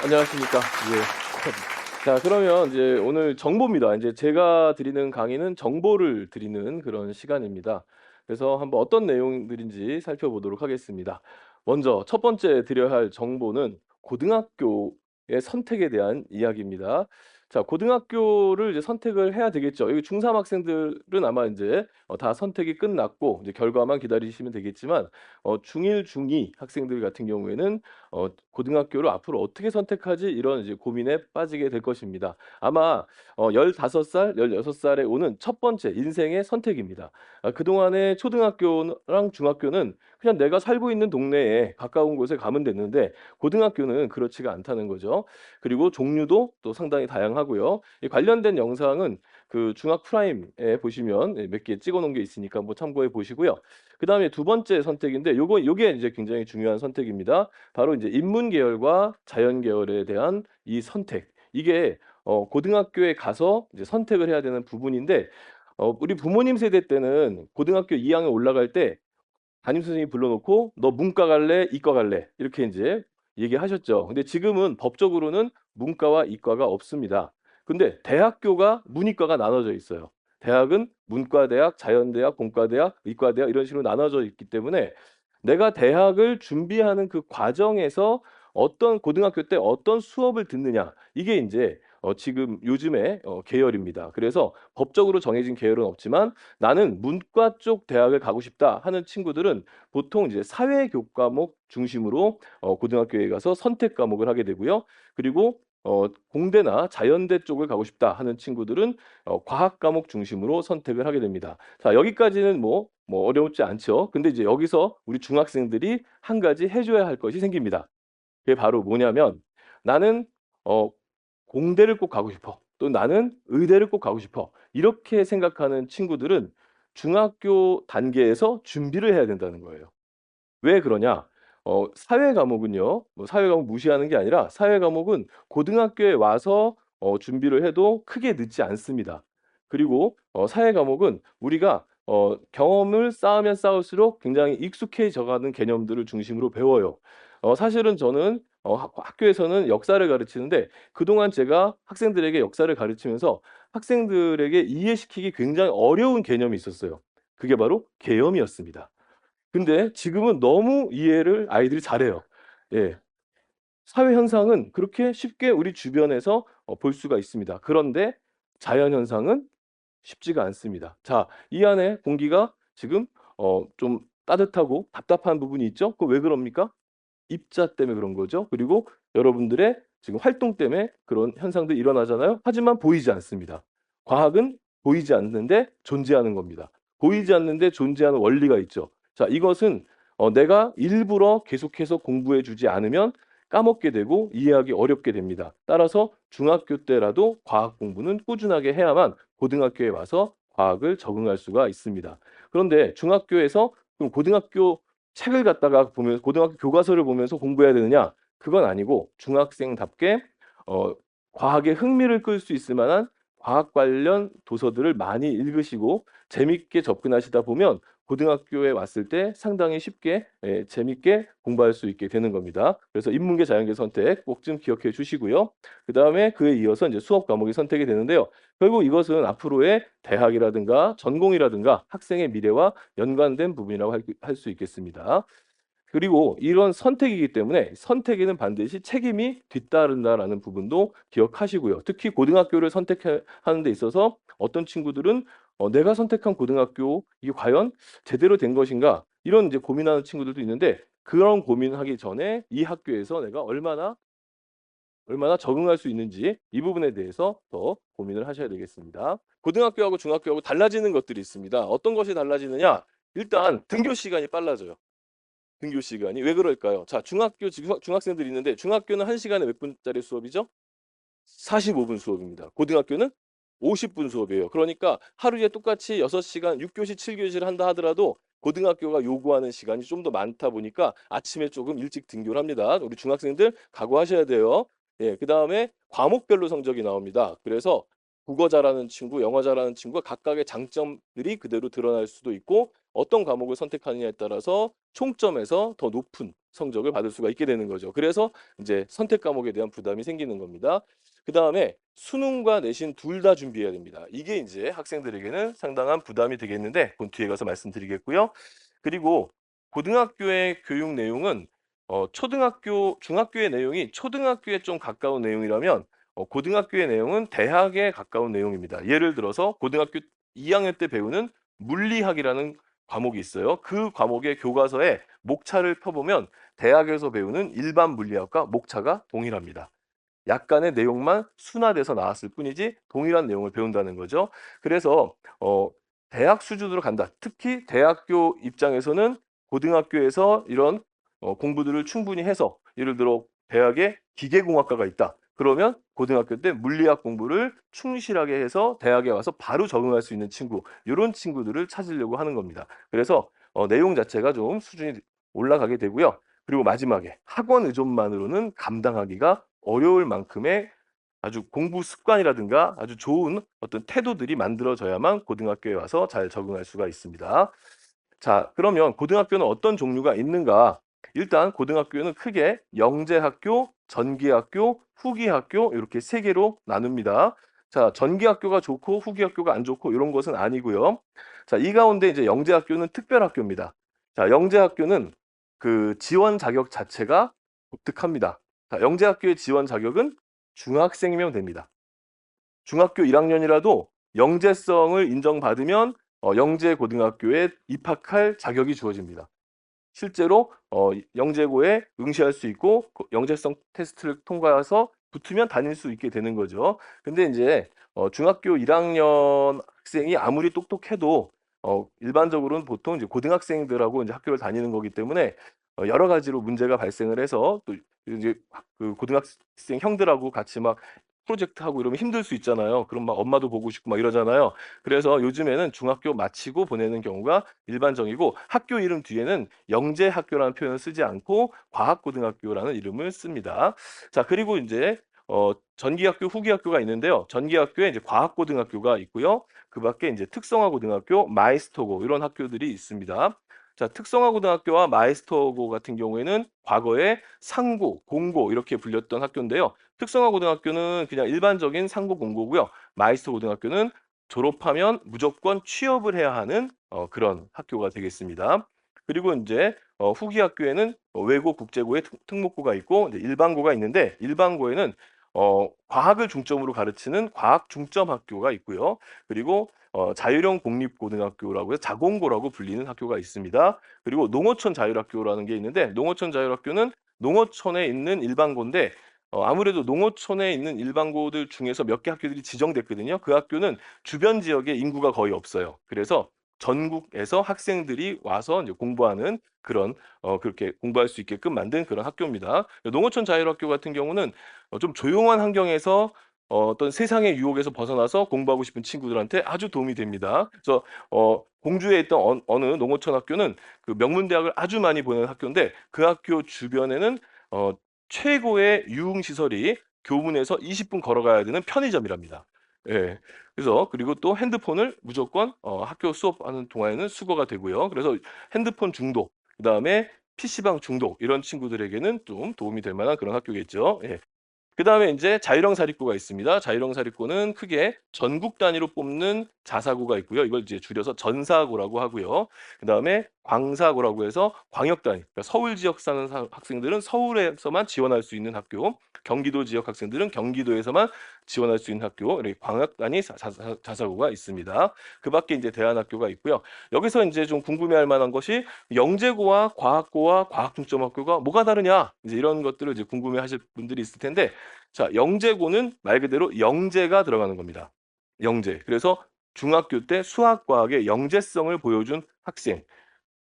안녕하십니까. 예. 자, 그러면 이제 오늘 정보입니다. 이제 제가 드리는 강의는 정보를 드리는 그런 시간입니다. 그래서 한번 어떤 내용들인지 살펴보도록 하겠습니다. 먼저 첫 번째 드려야 할 정보는 고등학교의 선택에 대한 이야기입니다. 자, 고등학교를 이제 선택을 해야 되겠죠. 여기 중3 학생들은 아마 이제 다 선택이 끝났고 이제 결과만 기다리시면 되겠지만 중1, 중2 학생들 같은 경우에는 고등학교를 앞으로 어떻게 선택하지 이런 이제 고민에 빠지게 될 것입니다. 아마 15 살, 16 살에 오는 첫 번째 인생의 선택입니다. 그동안의 초등학교랑 중학교는 그냥 내가 살고 있는 동네에 가까운 곳에 가면 됐는데 고등학교는 그렇지가 않다는 거죠. 그리고 종류도 또 상당히 다양하고요. 이 관련된 영상은 그 중학 프라임에 보시면 몇 개 찍어 놓은 게 있으니까 한번 참고해 보시고요. 그다음에 두 번째 선택인데 요게 이제 굉장히 중요한 선택입니다. 바로 이제 인문 계열과 자연 계열에 대한 이 선택. 이게 고등학교에 가서 이제 선택을 해야 되는 부분인데 우리 부모님 세대 때는 고등학교 2 학년 올라갈 때 담임 선생님이 불러 놓고 "너 문과 갈래? 이과 갈래?" 이렇게 인제 얘기하셨죠. 근데 지금은 법적으로는 문과와 이과가 없습니다. 근데 대학교가 문이과가 나눠져 있어요. 대학은 문과대학, 자연대학, 공과대학, 의과대학 이런 식으로 나눠져 있기 때문에 내가 대학을 준비하는 그 과정에서 어떤 고등학교 때 어떤 수업을 듣느냐 이게 인제 지금 요즘의 계열입니다. 그래서 법적으로 정해진 계열은 없지만 '나는 문과 쪽 대학을 가고 싶다.' 하는 친구들은 보통 이제 사회 교과목 중심으로 고등학교에 가서 선택 과목을 하게 되고요. 그리고 공대나 자연대 쪽을 가고 싶다 하는 친구들은 과학 과목 중심으로 선택을 하게 됩니다. 자, 여기까지는 뭐 어렵지 않죠. 근데 이제 여기서 우리 중학생들이 한 가지 해 줘야 할 것이 생깁니다. 그게 바로 뭐냐면 '나는 어 공대를 꼭 가고 싶어.' 또 '나는 의대를 꼭 가고 싶어.' 이렇게 생각하는 친구들은 중학교 단계에서 준비를 해야 된다는 거예요. 왜 그러냐? 사회 과목은요. 뭐 사회 과목 무시하는 게 아니라 사회 과목은 고등학교에 와서 준비를 해도 크게 늦지 않습니다. 그리고 사회 과목은 우리가 경험을 쌓으면 쌓을수록 굉장히 익숙해져 가는 개념들을 중심으로 배워요. 사실은 저는 학교에서는 역사를 가르치는데 그동안 제가 학생들에게 역사를 가르치면서 학생들에게 이해시키기 굉장히 어려운 개념이 있었어요. 그게 바로 계엄이었습니다. 근데 지금은 너무 이해를 아이들이 잘해요. 예. 사회 현상은 그렇게 쉽게 우리 주변에서 볼 수가 있습니다. 그런데 자연 현상은 쉽지가 않습니다. 자, 이 안에 공기가 지금 좀 따뜻하고 답답한 부분이 있죠? 그 왜 그럽니까? 입자 때문에 그런 거죠. 그리고 여러분들의 지금 활동 때문에 그런 현상들이 일어나잖아요. 하지만 보이지 않습니다. 과학은 보이지 않는데 존재하는 겁니다. 보이지 않는데 존재하는 원리가 있죠. 자, 이것은 내가 일부러 계속해서 공부해 주지 않으면 까먹게 되고 이해하기 어렵게 됩니다. 따라서 중학교 때라도 과학 공부는 꾸준하게 해야만 고등학교에 와서 과학을 적응할 수가 있습니다. 그런데 중학교에서 그럼 고등학교 책을 갖다가 보면 고등학교 교과서를 보면서 공부해야 되느냐? 그건 아니고 중학생답게 어 과학에 흥미를 끌 수 있을 만한 과학 관련 도서들을 많이 읽으시고 재밌게 접근하시다 보면 고등학교에 왔을 때 상당히 쉽게 재밌게 공부할 수 있게 되는 겁니다. 그래서 인문계, 자연계 선택 꼭 좀 기억해 주시고요. 그다음에 그에 이어서 인제 수업 과목이 선택이 되는데요. 결국 이것은 앞으로의 대학이라든가 전공이라든가 학생의 미래와 연관된 부분이라고 할 수 있겠습니다. 그리고 이런 선택이기 때문에 선택에는 반드시 책임이 뒤따른다라는 부분도 기억하시고요. 특히 고등학교를 선택하는 데 있어서 어떤 친구들은 '내가 선택한 고등학교 이게 과연 제대로 된 것인가?' 이런 이제 고민하는 친구들도 있는데 그런 고민하기 전에 이 학교에서 내가 얼마나 적응할 수 있는지 이 부분에 대해서 더 고민을 하셔야 되겠습니다. 고등학교하고 중학교하고 달라지는 것들이 있습니다. 어떤 것이 달라지느냐? 일단 등교 시간이 빨라져요. 등교 시간이. 왜 그럴까요? 자, 중학생들이 있는데 중학교는 1 시간에 몇 분짜리 수업이죠? 45분 수업입니다. 고등학교는 50분 수업이에요. 그러니까 하루에 똑같이 6 시간 6 교시 7 교시를 한다 하더라도 고등학교가 요구하는 시간이 좀 더 많다 보니까 아침에 조금 일찍 등교를 합니다. 우리 중학생들 각오하셔야 돼요. 예, 그다음에 과목별로 성적이 나옵니다. 그래서 국어 잘하는 친구, 영어 잘하는 친구가 각각의 장점들이 그대로 드러날 수도 있고 어떤 과목을 선택하느냐에 따라서 총점에서 더 높은 성적을 받을 수가 있게 되는 거죠. 그래서 이제 선택 과목에 대한 부담이 생기는 겁니다. 그다음에 수능과 내신 둘 다 준비해야 됩니다. 이게 이제 학생들에게는 상당한 부담이 되겠는데 그건 뒤에 가서 말씀드리겠고요. 그리고 고등학교의 교육 내용은 초등학교, 중학교의 내용이 초등학교에 좀 가까운 내용이라면 고등학교의 내용은 대학에 가까운 내용입니다. 예를 들어서 고등학교 2학년 때 배우는 물리학이라는 과목이 있어요. 그 과목의 교과서에 목차를 펴보면 대학에서 배우는 일반 물리학과 목차가 동일합니다. 약간의 내용만 순화돼서 나왔을 뿐이지 동일한 내용을 배운다는 거죠. 그래서 대학 수준으로 간다. 특히 대학교 입장에서는 고등학교에서 이런 공부들을 충분히 해서 예를 들어 대학에 기계공학과가 있다. 그러면 고등학교 때 물리학 공부를 충실하게 해서 대학에 와서 바로 적응할 수 있는 친구, 이런 친구들을 찾으려고 하는 겁니다. 그래서 내용 자체가 좀 수준이 올라가게 되고요. 그리고 마지막에 학원 의존만으로는 감당하기가 어려울 만큼의 아주 공부 습관이라든가 아주 좋은 어떤 태도들이 만들어져야만 고등학교에 와서 잘 적응할 수가 있습니다. 자, 그러면 고등학교는 어떤 종류가 있는가? 일단 고등학교는 크게 영재학교, 전기학교, 후기학교 이렇게 세 개로 나눕니다. 자, 전기학교가 좋고 후기학교가 안 좋고 이런 것은 아니고요. 자, 이 가운데 이제 영재학교는 특별학교입니다. 자, 영재학교는 그 지원 자격 자체가 독특합니다. 자, 영재학교의 지원 자격은 중학생이면 됩니다. 중학교 1학년이라도 영재성을 인정받으면 영재고등학교에 입학할 자격이 주어집니다. 실제로 영재고에 응시할 수 있고 영재성 테스트를 통과해서 붙으면 다닐 수 있게 되는 거죠. 근데 이제 중학교 1학년 학생이 아무리 똑똑해도 일반적으로는 보통 이제 고등학생들하고 이제 학교를 다니는 거기 때문에 여러 가지로 문제가 발생을 해서 또 이제 그 고등학생 형들하고 같이 막 프로젝트 하고 이러면 힘들 수 있잖아요. 그럼 막 엄마도 보고 싶고 막 이러잖아요. 그래서 요즘에는 중학교 마치고 보내는 경우가 일반적이고 학교 이름 뒤에는 영재학교라는 표현을 쓰지 않고 과학고등학교라는 이름을 씁니다. 자, 그리고 이제 전기학교, 후기학교가 있는데요. 전기학교에 이제 과학고등학교가 있고요. 그 밖에 이제 특성화고등학교, 마이스터고 이런 학교들이 있습니다. 자, 특성화고등학교와 마이스터고 같은 경우에는 과거에 상고, 공고 이렇게 불렸던 학교인데요. 특성화고등학교는 그냥 일반적인 상고 공고고요. 마이스터고등학교는 졸업하면 무조건 취업을 해야 하는 그런 학교가 되겠습니다. 그리고 이제 후기 학교에는 외고, 국제고의 특목고가 있고 이제 일반고가 있는데 일반고에는 과학을 중점으로 가르치는 과학 중점 학교가 있고요. 그리고 자율형 공립고등학교라고 해서 자공고라고 불리는 학교가 있습니다. 그리고 농어촌 자율학교라는 게 있는데 농어촌 자율학교는 농어촌에 있는 일반고인데 아무래도 농어촌에 있는 일반고들 중에서 몇 개 학교들이 지정됐거든요. 그 학교는 주변 지역에 인구가 거의 없어요. 그래서 전국에서 학생들이 와서 이제 공부하는 그런 그렇게 공부할 수 있게끔 만든 그런 학교입니다. 농어촌 자율학교 같은 경우는 좀 조용한 환경에서 어떤 세상의 유혹에서 벗어나서 공부하고 싶은 친구들한테 아주 도움이 됩니다. 그래서 공주에 있던 어느 농어촌 학교는 그 명문대학을 아주 많이 보내는 학교인데 그 학교 주변에는 최고의 유흥시설이 교문에서 20분 걸어가야 되는 편의점이랍니다. 예. 그래서 그리고 또 핸드폰을 무조건 학교 수업하는 동안에는 수거가 되고요. 그래서 핸드폰 중독, 그다음에 PC방 중독 이런 친구들에게는 좀 도움이 될 만한 그런 학교겠죠. 예. 그다음에 인제 자율형 사립고가 있습니다. 자율형 사립고는 크게 전국 단위로 뽑는 자사고가 있고요. 이걸 이제 줄여서 전사고라고 하고요. 그다음에 광사고라고 해서 광역 단위, 그러니까 서울 지역 사는 학생들은 서울에서만 지원할 수 있는 학교, 경기도 지역 학생들은 경기도에서만 지원할 수 있는 학교, 이렇게 광역 단위 자사고가 있습니다. 그 밖에 인제 대안학교가 있고요. 여기서 인제 좀 궁금해할 만한 것이 영재고와 과학고와 과학중점학교가 뭐가 다르냐? 이제 이런 것들을 이제 궁금해하실 분들이 있을 텐데 자, 영재고는 말 그대로 영재가 들어가는 겁니다. 영재. 그래서 중학교 때 수학, 과학의 영재성을 보여준 학생.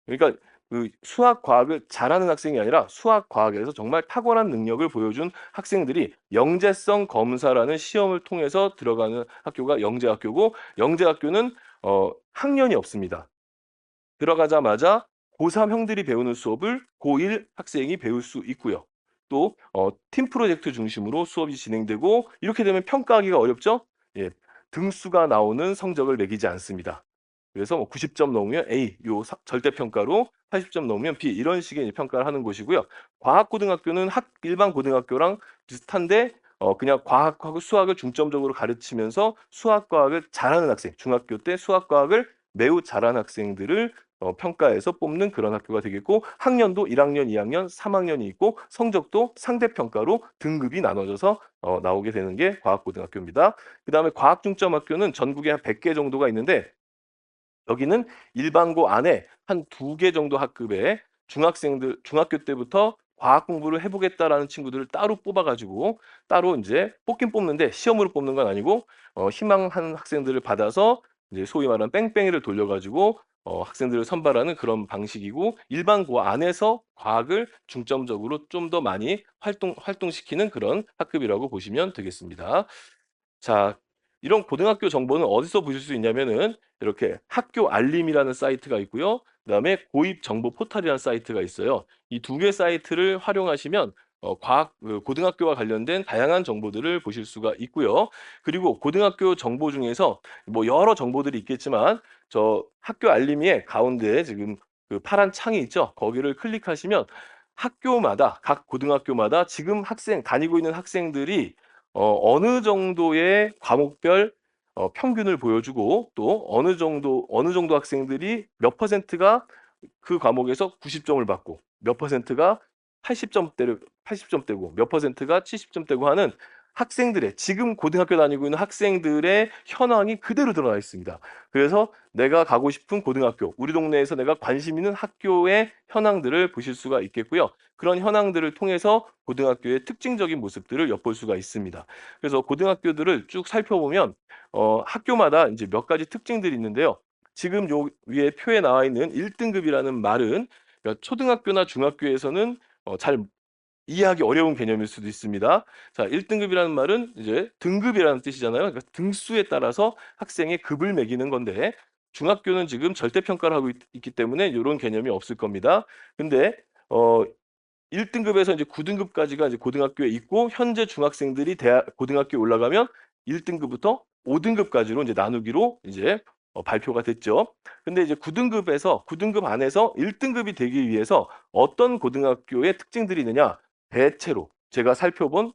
그러니까 그 수학, 과학을 잘하는 학생이 아니라 수학, 과학에서 정말 탁월한 능력을 보여준 학생들이 영재성 검사라는 시험을 통해서 들어가는 학교가 영재학교고 영재학교는 학년이 없습니다. 들어가자마자 고3 형들이 배우는 수업을 고1 학생이 배울 수 있고요. 또 팀 프로젝트 중심으로 수업이 진행되고 이렇게 되면 평가하기가 어렵죠? 예. 등수가 나오는 성적을 매기지 않습니다. 그래서 뭐 90점 넘으면 A, 요 절대 평가로 80점 넘으면 B 이런 식의 이제 평가를 하는 곳이고요. 과학고등학교는 일반 고등학교랑 비슷한데 그냥 과학하고 수학을 중점적으로 가르치면서 수학, 과학을 잘하는 학생, 중학교 때 수학, 과학을 매우 잘하는 학생들을 평가해서 뽑는 그런 학교가 되겠고 학년도 1학년, 2학년, 3학년이 있고 성적도 상대 평가로 등급이 나눠져서 나오게 되는 게 과학고등학교입니다. 그다음에 과학중점학교는 전국에 한 100개 정도가 있는데 여기는 일반고 안에 한 2개 정도 학급에 중학생들 중학교 때부터 과학 공부를 해 보겠다라는 친구들을 따로 뽑아 가지고 따로 인제 뽑긴 뽑는데 시험으로 뽑는 건 아니고 희망하는 학생들을 받아서 이제 소위 말하는 뺑뺑이를 돌려 가지고 학생들을 선발하는 그런 방식이고 일반고 안에서 과학을 중점적으로 좀 더 많이 활동시키는 그런 학급이라고 보시면 되겠습니다. 자, 이런 고등학교 정보는 어디서 보실 수 있냐면은 이렇게 학교 알림이라는 사이트가 있고요. 그다음에 고입 정보 포털이라는 사이트가 있어요. 이 두 개 사이트를 활용하시면 고등학교와 관련된 다양한 정보들을 보실 수가 있고요. 그리고 고등학교 정보 중에서 뭐 여러 정보들이 있겠지만 저 학교 알림의 가운데 지금 그 파란 창이 있죠. 거기를 클릭하시면 학교마다 각 고등학교마다 지금 다니고 있는 학생들이 어느 정도의 과목별 평균을 보여주고 또 어느 정도 학생들이 몇 퍼센트가 그 과목에서 90점을 받고 몇 퍼센트가 80점대고 몇 퍼센트가 70점대고 하는 학생들의 지금 고등학교 다니고 있는 학생들의 현황이 그대로 드러나 있습니다. 그래서 내가 가고 싶은 고등학교, 우리 동네에서 내가 관심 있는 학교의 현황들을 보실 수가 있겠고요. 그런 현황들을 통해서 고등학교의 특징적인 모습들을 엿볼 수가 있습니다. 그래서 고등학교들을 쭉 살펴보면 학교마다 이제 몇 가지 특징들이 있는데요. 지금 요 위에 표에 나와 있는 1등급이라는 말은 그러니까 초등학교나 중학교에서는 잘 이해하기 어려운 개념일 수도 있습니다. 자, 1등급이라는 말은 이제 등급이라는 뜻이잖아요. 그러니까 등수에 따라서 학생의 급을 매기는 건데 중학교는 지금 절대 평가를 하고 있기 때문에 요런 개념이 없을 겁니다. 근데 어 1등급에서 이제 9등급까지가 이제 고등학교에 있고 현재 중학생들이 고등학교에 올라가면 1등급부터 5등급까지로 이제 나누기로 이제 발표가 됐죠. 근데 이제 9등급 안에서 1등급이 되기 위해서 어떤 고등학교의 특징들이 있느냐? 대체로 제가 살펴본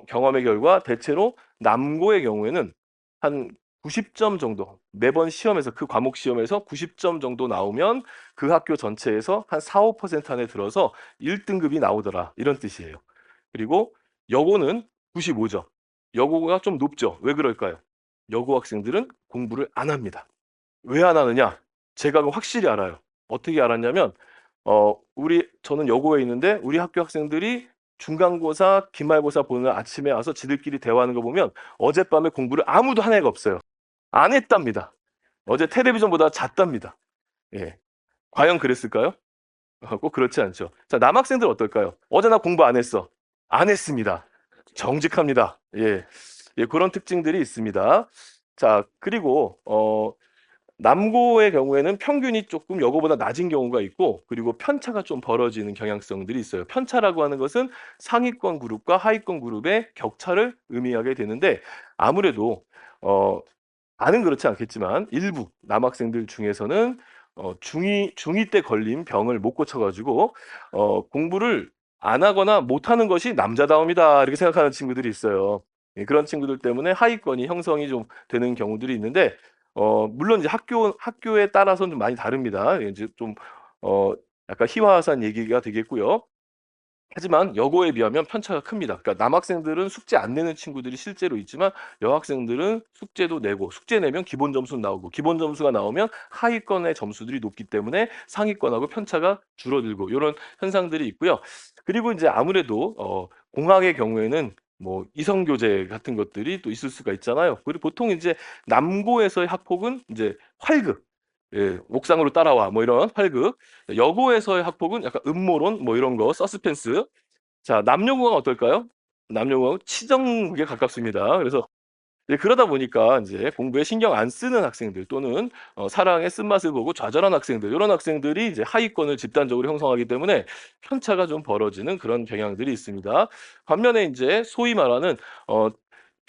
경험의 결과 대체로 남고의 경우에는 한 90점 정도 매번 시험에서 그 과목 시험에서 90점 정도 나오면 그 학교 전체에서 한 4~5% 안에 들어서 1등급이 나오더라 이런 뜻이에요. 그리고 여고는 95점. 여고가 좀 높죠. 왜 그럴까요? 여고 학생들은 공부를 안 합니다. 왜 안 하느냐? 제가 그거 확실히 알아요. 어떻게 알았냐면 저는 여고에 있는데 우리 학교 학생들이 중간고사, 기말고사 보는 날 아침에 와서 지들끼리 대화하는 거 보면 어젯밤에 공부를 아무도 한 애가 없어요. 안 했답니다. 어제 텔레비전 보다가 잤답니다. 예. 과연 그랬을까요? 꼭 그렇지 않죠. 자, 남학생들 어떨까요? "어제 나 공부 안 했어." 안 했습니다. 정직합니다. 예. 예, 그런 특징들이 있습니다. 자, 그리고 남고의 경우에는 평균이 조금 여고보다 낮은 경우가 있고 그리고 편차가 좀 벌어지는 경향성들이 있어요. 편차라고 하는 것은 상위권 그룹과 하위권 그룹의 격차를 의미하게 되는데 아무래도 어 다는 그렇지 않겠지만 일부 남학생들 중에서는 중2 때 걸린 병을 못 고쳐 가지고 '공부를 안 하거나 못하는 것이 남자다움이다.' 이렇게 생각하는 친구들이 있어요. 예, 그런 친구들 때문에 하위권이 형성이 좀 되는 경우들이 있는데 물론 이제 학교에 따라서는 좀 많이 다릅니다. 이제 좀 어 약간 희화화산 얘기가 되겠고요. 하지만 여고에 비하면 편차가 큽니다. 그러니까 남학생들은 숙제 안 내는 친구들이 실제로 있지만 여학생들은 숙제도 내고 숙제 내면 기본 점수는 나오고 기본 점수가 나오면 하위권의 점수들이 높기 때문에 상위권하고 편차가 줄어들고 요런 현상들이 있고요. 그리고 인제 아무래도 공학의 경우에는 뭐 이성 교제 같은 것들이 또 있을 수가 있잖아요. 그리고 보통 인제 남고에서의 학폭은 인제 활극, 예, 옥상으로 따라와 뭐 이런 활극. 여고에서의 학폭은 약간 음모론 뭐 이런 거 서스펜스. 자, 남녀공학 어떨까요? 남녀공학은 치정극에 가깝습니다. 그래서 이제 그러다 보니까 인제 공부에 신경 안 쓰는 학생들 또는 사랑의 쓴맛을 보고 좌절한 학생들 요런 학생들이 이제 하위권을 집단적으로 형성하기 때문에 편차가 좀 벌어지는 그런 경향들이 있습니다. 반면에 인제 소위 말하는 어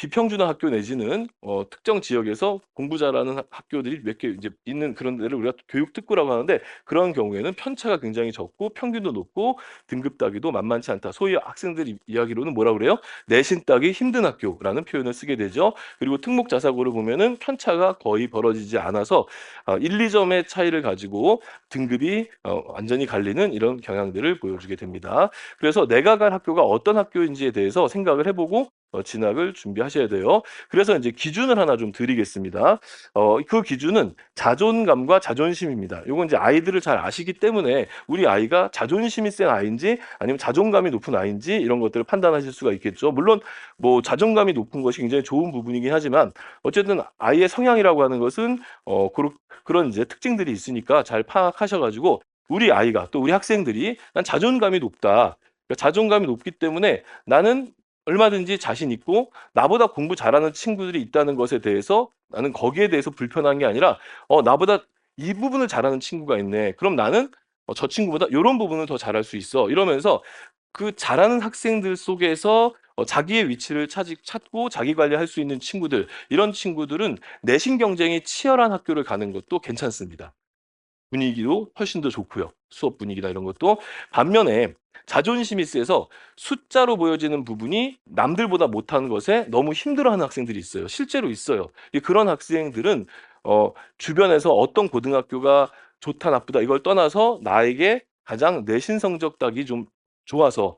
비평준화 학교 내지는 특정 지역에서 공부 잘하는 학교들이 몇 개 이제 있는 그런 데를 우리가 교육특구라고 하는데 그런 경우에는 편차가 굉장히 적고 평균도 높고 등급 따기도 만만치 않다. 소위 학생들 이야기로는 뭐라 그래요? 내신 따기 힘든 학교라는 표현을 쓰게 되죠. 그리고 특목 자사고를 보면은 편차가 거의 벌어지지 않아서 1-2점의 차이를 가지고 등급이 완전히 갈리는 이런 경향들을 보여주게 됩니다. 그래서 내가 갈 학교가 어떤 학교인지에 대해서 생각을 해 보고 진학을 준비하셔야 돼요. 그래서 인제 기준을 하나 좀 드리겠습니다. 그 기준은 자존감과 자존심입니다. 요건 이제 아이들을 잘 아시기 때문에 우리 아이가 자존심이 센 아이인지 아니면 자존감이 높은 아이인지 이런 것들을 판단하실 수가 있겠죠. 물론 뭐 자존감이 높은 것이 굉장히 좋은 부분이긴 하지만 어쨌든 아이의 성향이라고 하는 것은 그런 이제 특징들이 있으니까 잘 파악하셔 가지고 우리 아이가 또 우리 학생들이 '난 자존감이 높다.' 그러니까 자존감이 높기 때문에 나는 얼마든지 자신 있고 나보다 공부 잘하는 친구들이 있다는 것에 대해서 나는 거기에 대해서 불편한 게 아니라 '나보다 이 부분을 잘하는 친구가 있네. 그럼 나는 저 친구보다 요런 부분을 더 잘할 수 있어.' 이러면서 그 잘하는 학생들 속에서 자기의 위치를 찾고 자기 관리할 수 있는 친구들 이런 친구들은 내신 경쟁이 치열한 학교를 가는 것도 괜찮습니다. 분위기도 훨씬 더 좋고요. 수업 분위기나 이런 것도. 반면에 자존심이 세서 숫자로 보여지는 부분이 남들보다 못하는 것에 너무 힘들어하는 학생들이 있어요. 실제로 있어요. 그런 학생들은 주변에서 어떤 고등학교가 좋다 나쁘다 이걸 떠나서 나에게 가장 내신 성적 딱이 좀 좋아서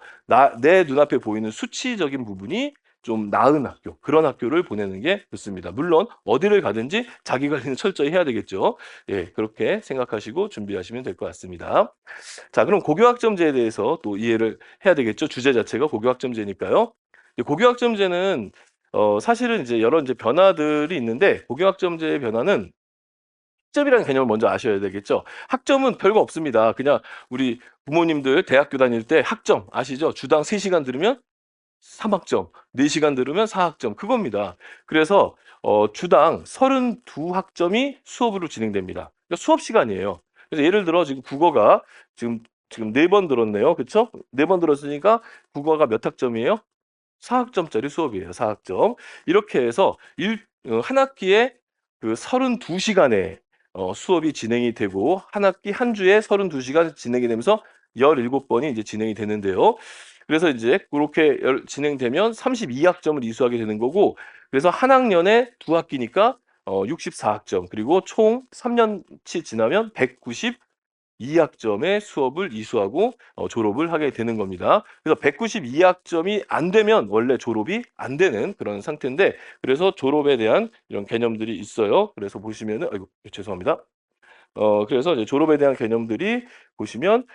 내 눈앞에 보이는 수치적인 부분이 좀 나은 학교, 그런 학교를 보내는 게 좋습니다. 물론 어디를 가든지 자기 관리는 철저히 해야 되겠죠. 예, 그렇게 생각하시고 준비하시면 될 것 같습니다. 자, 그럼 고교학점제에 대해서 또 이해를 해야 되겠죠. 주제 자체가 고교학점제니까요. 고교학점제는 사실은 이제 여러 이제 변화들이 있는데 고교학점제의 변화는 학점이라는 개념을 먼저 아셔야 되겠죠. 학점은 별거 없습니다. 그냥 우리 부모님들 대학교 다닐 때 학점 아시죠? 주당 3시간 들으면 3학점, 4시간 들으면 4학점 그겁니다. 그래서 주당 32학점이 수업으로 진행됩니다. 그러니까 수업 시간이에요. 그래서 예를 들어 지금 국어가 지금 4번 들었네요. 그쵸? 4번 들었으니까 국어가 몇 학점이에요? 4학점짜리 수업이에요. 4학점. 이렇게 해서 한 학기에 그 32시간의 수업이 진행이 되고 한 학기 한 주에 32시간 진행이 되면서 17번이 이제 진행이 되는데요. 그래서 이제 고렇게 진행되면 32학점을 이수하게 되는 거고 그래서 한 학년에 2학기니까 64학점 그리고 총 3년치 지나면 192학점의 수업을 이수하고 졸업을 하게 되는 겁니다. 그래서 192학점이 안 되면 원래 졸업이 안 되는 그런 상태인데 그래서 졸업에 대한 이런 개념들이 있어요. 그래서 보시면은 아이고 죄송합니다. 그래서 이제 졸업에 대한 개념들이 보시면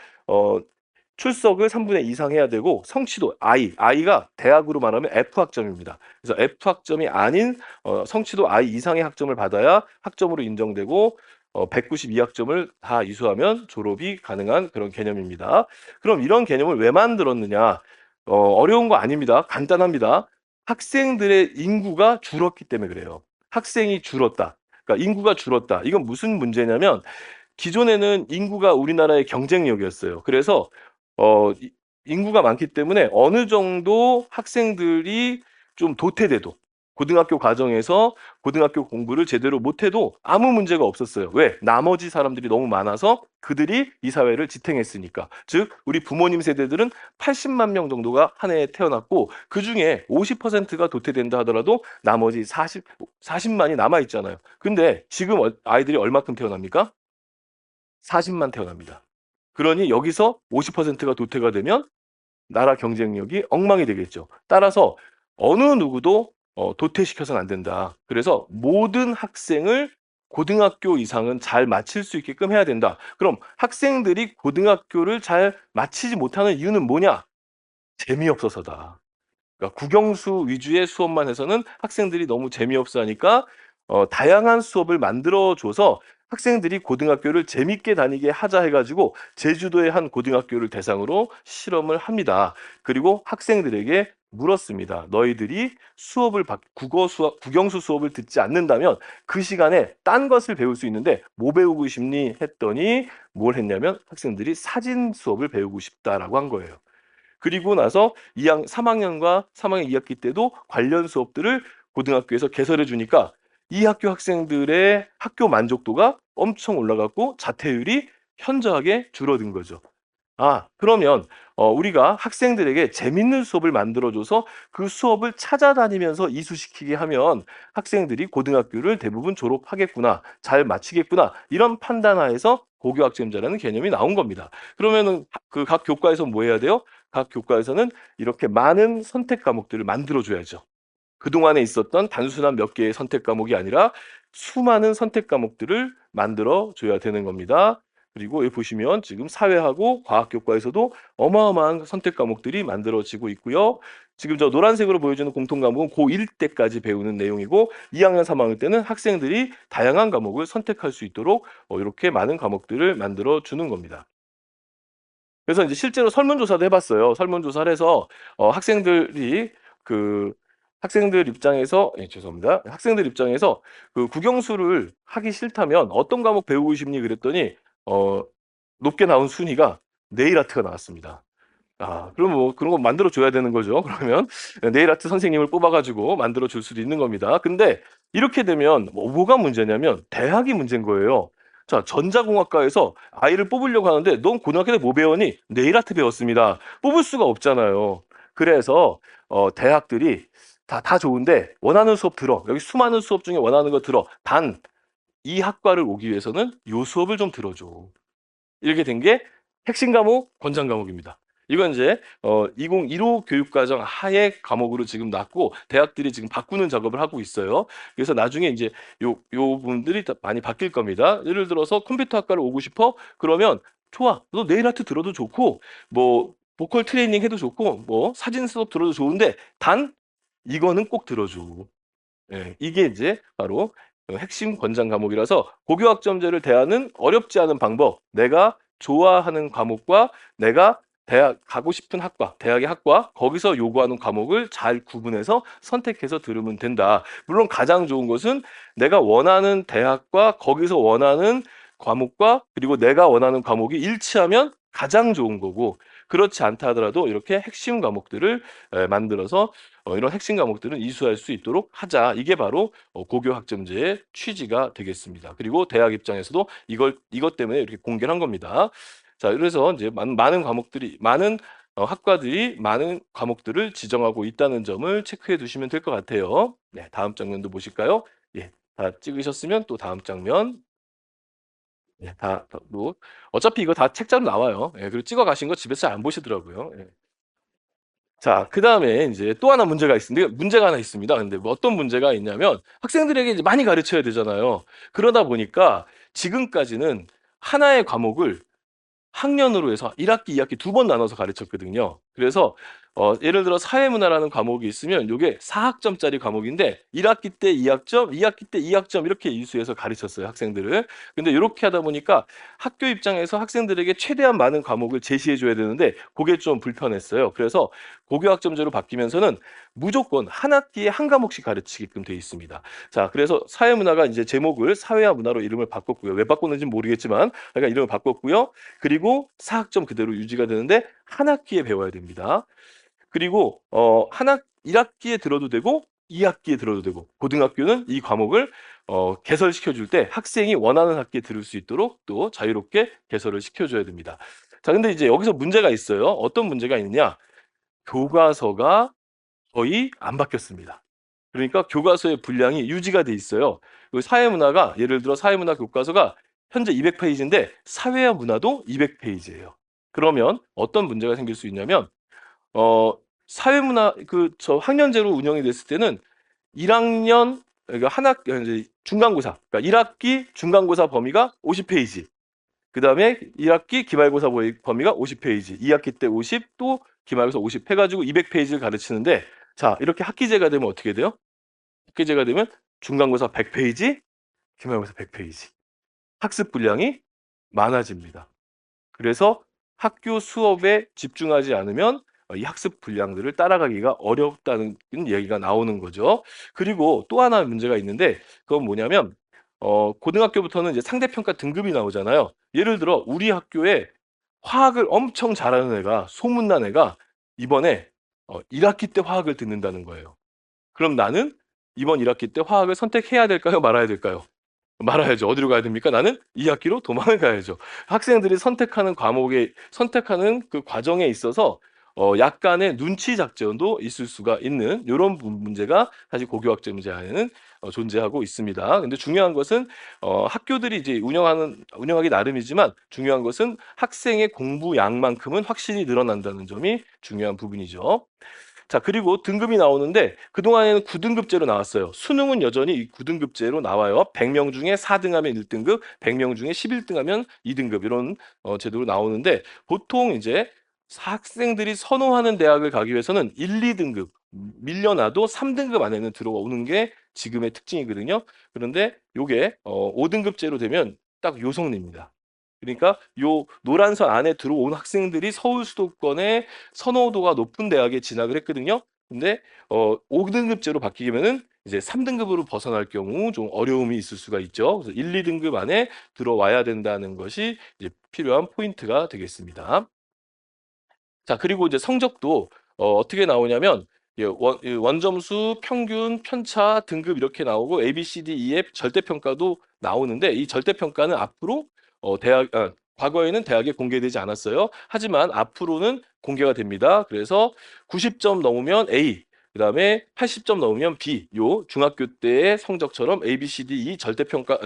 출석을 3분의 2 이상 해야 되고 성취도 I가 대학으로 말하면 F학점입니다. 그래서 F학점이 아닌 성취도 I 이상의 학점을 받아야 학점으로 인정되고 192학점을 다 이수하면 졸업이 가능한 그런 개념입니다. 그럼 이런 개념을 왜 만들었느냐? 어려운 거 아닙니다. 간단합니다. 학생들의 인구가 줄었기 때문에 그래요. 학생이 줄었다. 그러니까 인구가 줄었다. 이건 무슨 문제냐면 기존에는 인구가 우리나라의 경쟁력이었어요. 그래서 이 인구가 많기 때문에 어느 정도 학생들이 좀 도태돼도 고등학교 과정에서 고등학교 공부를 제대로 못해도 아무 문제가 없었어요. 왜? 나머지 사람들이 너무 많아서 그들이 이 사회를 지탱했으니까. 즉 우리 부모님 세대들은 80만 명 정도가 한 해에 태어났고 그중에 50%가 도태된다 하더라도 나머지 40만이 남아 있잖아요. 근데 지금 아이들이 얼마큼 태어납니까? 40만 태어납니다. 그러니 여기서 50%가 도태가 되면 나라 경쟁력이 엉망이 되겠죠. 따라서 어느 누구도 도태시켜서는 안 된다. 그래서 모든 학생을 고등학교 이상은 잘 마칠 수 있게끔 해야 된다. 그럼 학생들이 고등학교를 잘 마치지 못하는 이유는 뭐냐? 재미없어서다. 그러니까 국영수 위주의 수업만 해서는 학생들이 너무 재미없어 하니까 다양한 수업을 만들어 줘서 학생들이 고등학교를 재밌게 다니게 하자 해 가지고 제주도의 한 고등학교를 대상으로 실험을 합니다. 그리고 학생들에게 물었습니다. "너희들이 수업을 국영수 수업을 듣지 않는다면 그 시간에 딴 것을 배울 수 있는데 뭐 배우고 싶니?" 했더니 뭘 했냐면 학생들이 "사진 수업을 배우고 싶다."라고 한 거예요. 그리고 나서 3학년과 3학년 2학기 때도 관련 수업들을 고등학교에서 개설해 주니까 이 학교 학생들의 학교 만족도가 엄청 올라갔고 자퇴율이 현저하게 줄어든 거죠. 그러면 우리가 학생들에게 재밌는 수업을 만들어 줘서 그 수업을 찾아다니면서 이수시키게 하면 '학생들이 고등학교를 대부분 졸업하겠구나. 잘 마치겠구나.' 이런 판단하에서 고교학점제라는 개념이 나온 겁니다. 그러면은 그 각 교과에서 뭐 해야 돼요? 각 교과에서는 이렇게 많은 선택 과목들을 만들어 줘야죠. 그동안에 있었던 단순한 몇 개의 선택 과목이 아니라 수많은 선택 과목들을 만들어 줘야 되는 겁니다. 그리고 여기 보시면 지금 사회하고 과학 교과에서도 어마어마한 선택 과목들이 만들어지고 있고요. 지금 저 노란색으로 보여주는 공통 과목은 고1 때까지 배우는 내용이고 2학년, 3학년 때는 학생들이 다양한 과목을 선택할 수 있도록 이렇게 많은 과목들을 만들어 주는 겁니다. 그래서 이제 실제로 설문조사도 해 봤어요. 설문조사를 해서 학생들이 그 학생들 입장에서 죄송합니다. 학생들 입장에서 그 "국영수를 하기 싫다면 어떤 과목 배우고 싶니?" 그랬더니 어 높게 나온 순위가 네일 아트가 나왔습니다. 그럼 뭐 그런 거 만들어 줘야 되는 거죠. 그러면 네일 아트 선생님을 뽑아 가지고 만들어 줄 수도 있는 겁니다. 근데 이렇게 되면 뭐가 문제냐면 대학이 문제인 거예요. 자, 전자공학과에서 아이를 뽑으려고 하는데 "넌 고등학교 때 뭐 배웠니?" "네일 아트 배웠습니다." 뽑을 수가 없잖아요. 그래서 대학들이 다 좋은데 "원하는 수업 들어. 여기 수많은 수업 중에 원하는 거 들어. 단 이 학과를 오기 위해서는 요 수업을 좀 들어 줘." 이렇게 된 게 핵심 과목, 권장 과목입니다. 이건 이제 2015 교육과정 하에 과목으로 지금 났고 대학들이 지금 바꾸는 작업을 하고 있어요. 그래서 나중에 인제 요 부분들이 더 많이 바뀔 겁니다. 예를 들어서 "컴퓨터 학과를 오고 싶어?" 그러면 "좋아. 너 네일 아트 들어도 좋고 뭐 보컬 트레이닝 해도 좋고 뭐 사진 수업 들어도 좋은데 단 이거는 꼭 들어 줘." 예. 이게 이제 바로 핵심 권장 과목이라서 고교학점제를 대하는 어렵지 않은 방법. 내가 좋아하는 과목과 내가 대학 가고 싶은 학과, 대학의 학과 거기서 요구하는 과목을 잘 구분해서 선택해서 들으면 된다. 물론 가장 좋은 것은 내가 원하는 대학과 거기서 원하는 과목과 그리고 내가 원하는 과목이 일치하면 가장 좋은 거고 그렇지 않다 하더라도 이렇게 핵심 과목들을 만들어서 이런 핵심 과목들은 이수할 수 있도록 하자. 이게 바로 고교 학점제의 취지가 되겠습니다. 그리고 대학 입장에서도 이것 때문에 이렇게 공개를 한 겁니다. 자, 그래서 이제 많은 과목들이 많은 학과들이 많은 과목들을 지정하고 있다는 점을 체크해 두시면 될 것 같아요. 네, 다음 장면도 보실까요? 예. 다 찍으셨으면 또 다음 장면. 예, 뭐 어차피 이거 다 책자로 나와요. 예, 그리고 찍어 가신 거 집에서 잘 안 보시더라고요. 예. 자, 그다음에 인제 또 하나 문제가 있는데 문제가 하나 있습니다. 근데 뭐 어떤 문제가 있냐면 학생들에게 이제 많이 가르쳐야 되잖아요. 그러다 보니까 지금까지는 하나의 과목을 학년으로 해서 1 학기, 2 학기 두 번 나눠서 가르쳤거든요. 그래서 예를 들어 사회문화라는 과목이 있으면 요게 4 학점짜리 과목인데 1 학기 때 2 학점, 2 학기 때 2 학점 이렇게 이수해서 가르쳤어요, 학생들을. 근데 요렇게 하다 보니까 학교 입장에서 학생들에게 최대한 많은 과목을 제시해 줘야 되는데 고게 좀 불편했어요. 그래서 고교학점제로 바뀌면서는 무조건 한 학기에 한 과목씩 가르치게끔 돼 있습니다. 자, 그래서 사회문화가 인제 제목을 사회와 문화로 이름을 바꿨고요. 왜 바꿨는지는 모르겠지만 하여간 이름을 바꿨고요. 그리고 4 학점 그대로 유지가 되는데 한 학기에 배워야 됩니다. 그리고 한 학 1 학기에 들어도 되고 2 학기에 들어도 되고 고등학교는 이 과목을 개설시켜 줄 때 학생이 원하는 학기에 들을 수 있도록 또 자유롭게 개설을 시켜 줘야 됩니다. 자, 근데 이제 여기서 문제가 있어요. 어떤 문제가 있느냐? 교과서가 거의 안 바뀌었습니다. 그러니까 교과서의 분량이 유지가 돼 있어요. 그 사회문화가 예를 들어 사회문화 교과서가 현재 200 페이지인데 사회와 문화도 200 페이지예요. 그러면 어떤 문제가 생길 수 있냐면 어 사회문화 학년제로 운영이 됐을 때는 1 학년 그러니까 한 학 이제 중간고사 그러니까 1 학기 중간고사 범위가 50 페이지. 그다음에 1 학기 기말고사 범위가 50 페이지, 2 학기 때 50 또 기말고사 50 해 가지고 200 페이지를 가르치는데 자, 이렇게 학기제가 되면 어떻게 돼요? 학기제가 되면 중간고사 100 페이지, 기말고사 100 페이지. 학습 분량이 많아집니다. 그래서 학교 수업에 집중하지 않으면 이 학습 분량들을 따라가기가 어렵다는 얘기가 나오는 거죠. 그리고 또 하나 문제가 있는데 그건 뭐냐면 고등학교부터는 이제 상대평가 등급이 나오잖아요. 예를 들어 우리 학교에 화학을 엄청 잘하는 애가 소문난 애가 이번에 1 학기 때 화학을 듣는다는 거예요. 그럼 나는 이번 1학기 때 화학을 선택해야 될까요? 말아야 될까요? 말아야죠. 어디로 가야 됩니까? 나는 이 학기로 도망을 가야죠. 학생들이 선택하는 그 과정에 있어서 약간의 눈치 작전도 있을 수가 있는 요런 문제가 사실 고교학점 문제 안에는 존재하고 있습니다. 근데 중요한 것은 학교들이 이제 운영하기 나름이지만 중요한 것은 학생의 공부량만큼은 확실히 늘어난다는 점이 중요한 부분이죠. 자, 그리고 등급이 나오는데 그동안에는 9등급제로 나왔어요. 수능은 여전히 이 9등급제로 나와요. 100명 중에 4등 하면 1등급, 100명 중에 11등 하면 2등급 이런 제도로 나오는데 보통 이제 학생들이 선호하는 대학을 가기 위해서는 1, 2등급 밀려나도 3등급 안에는 들어오는 게 지금의 특징이거든요. 그런데 요게 5등급제로 되면 딱 요성립니다. 그러니까 요 노란선 안에 들어온 학생들이 서울 수도권의 선호도가 높은 대학에 진학을 했거든요. 근데 5등급제로 바뀌면은 이제 3등급으로 벗어날 경우 좀 어려움이 있을 수가 있죠. 그래서 1, 2등급 안에 들어와야 된다는 것이 이제 필요한 포인트가 되겠습니다. 자, 그리고 이제 성적도 어떻게 나오냐면 이 원점수, 평균, 편차, 등급 이렇게 나오고 A, B, C, D, E의 절대평가도 나오는데 이 절대평가는 앞으로 과거에는 대학에 공개되지 않았어요. 하지만 앞으로는 공개가 됩니다. 그래서 90점 넘으면 A, 그다음에 80점 넘으면 B. 요 중학교 때의 성적처럼 A, B, C, D, E 절대평가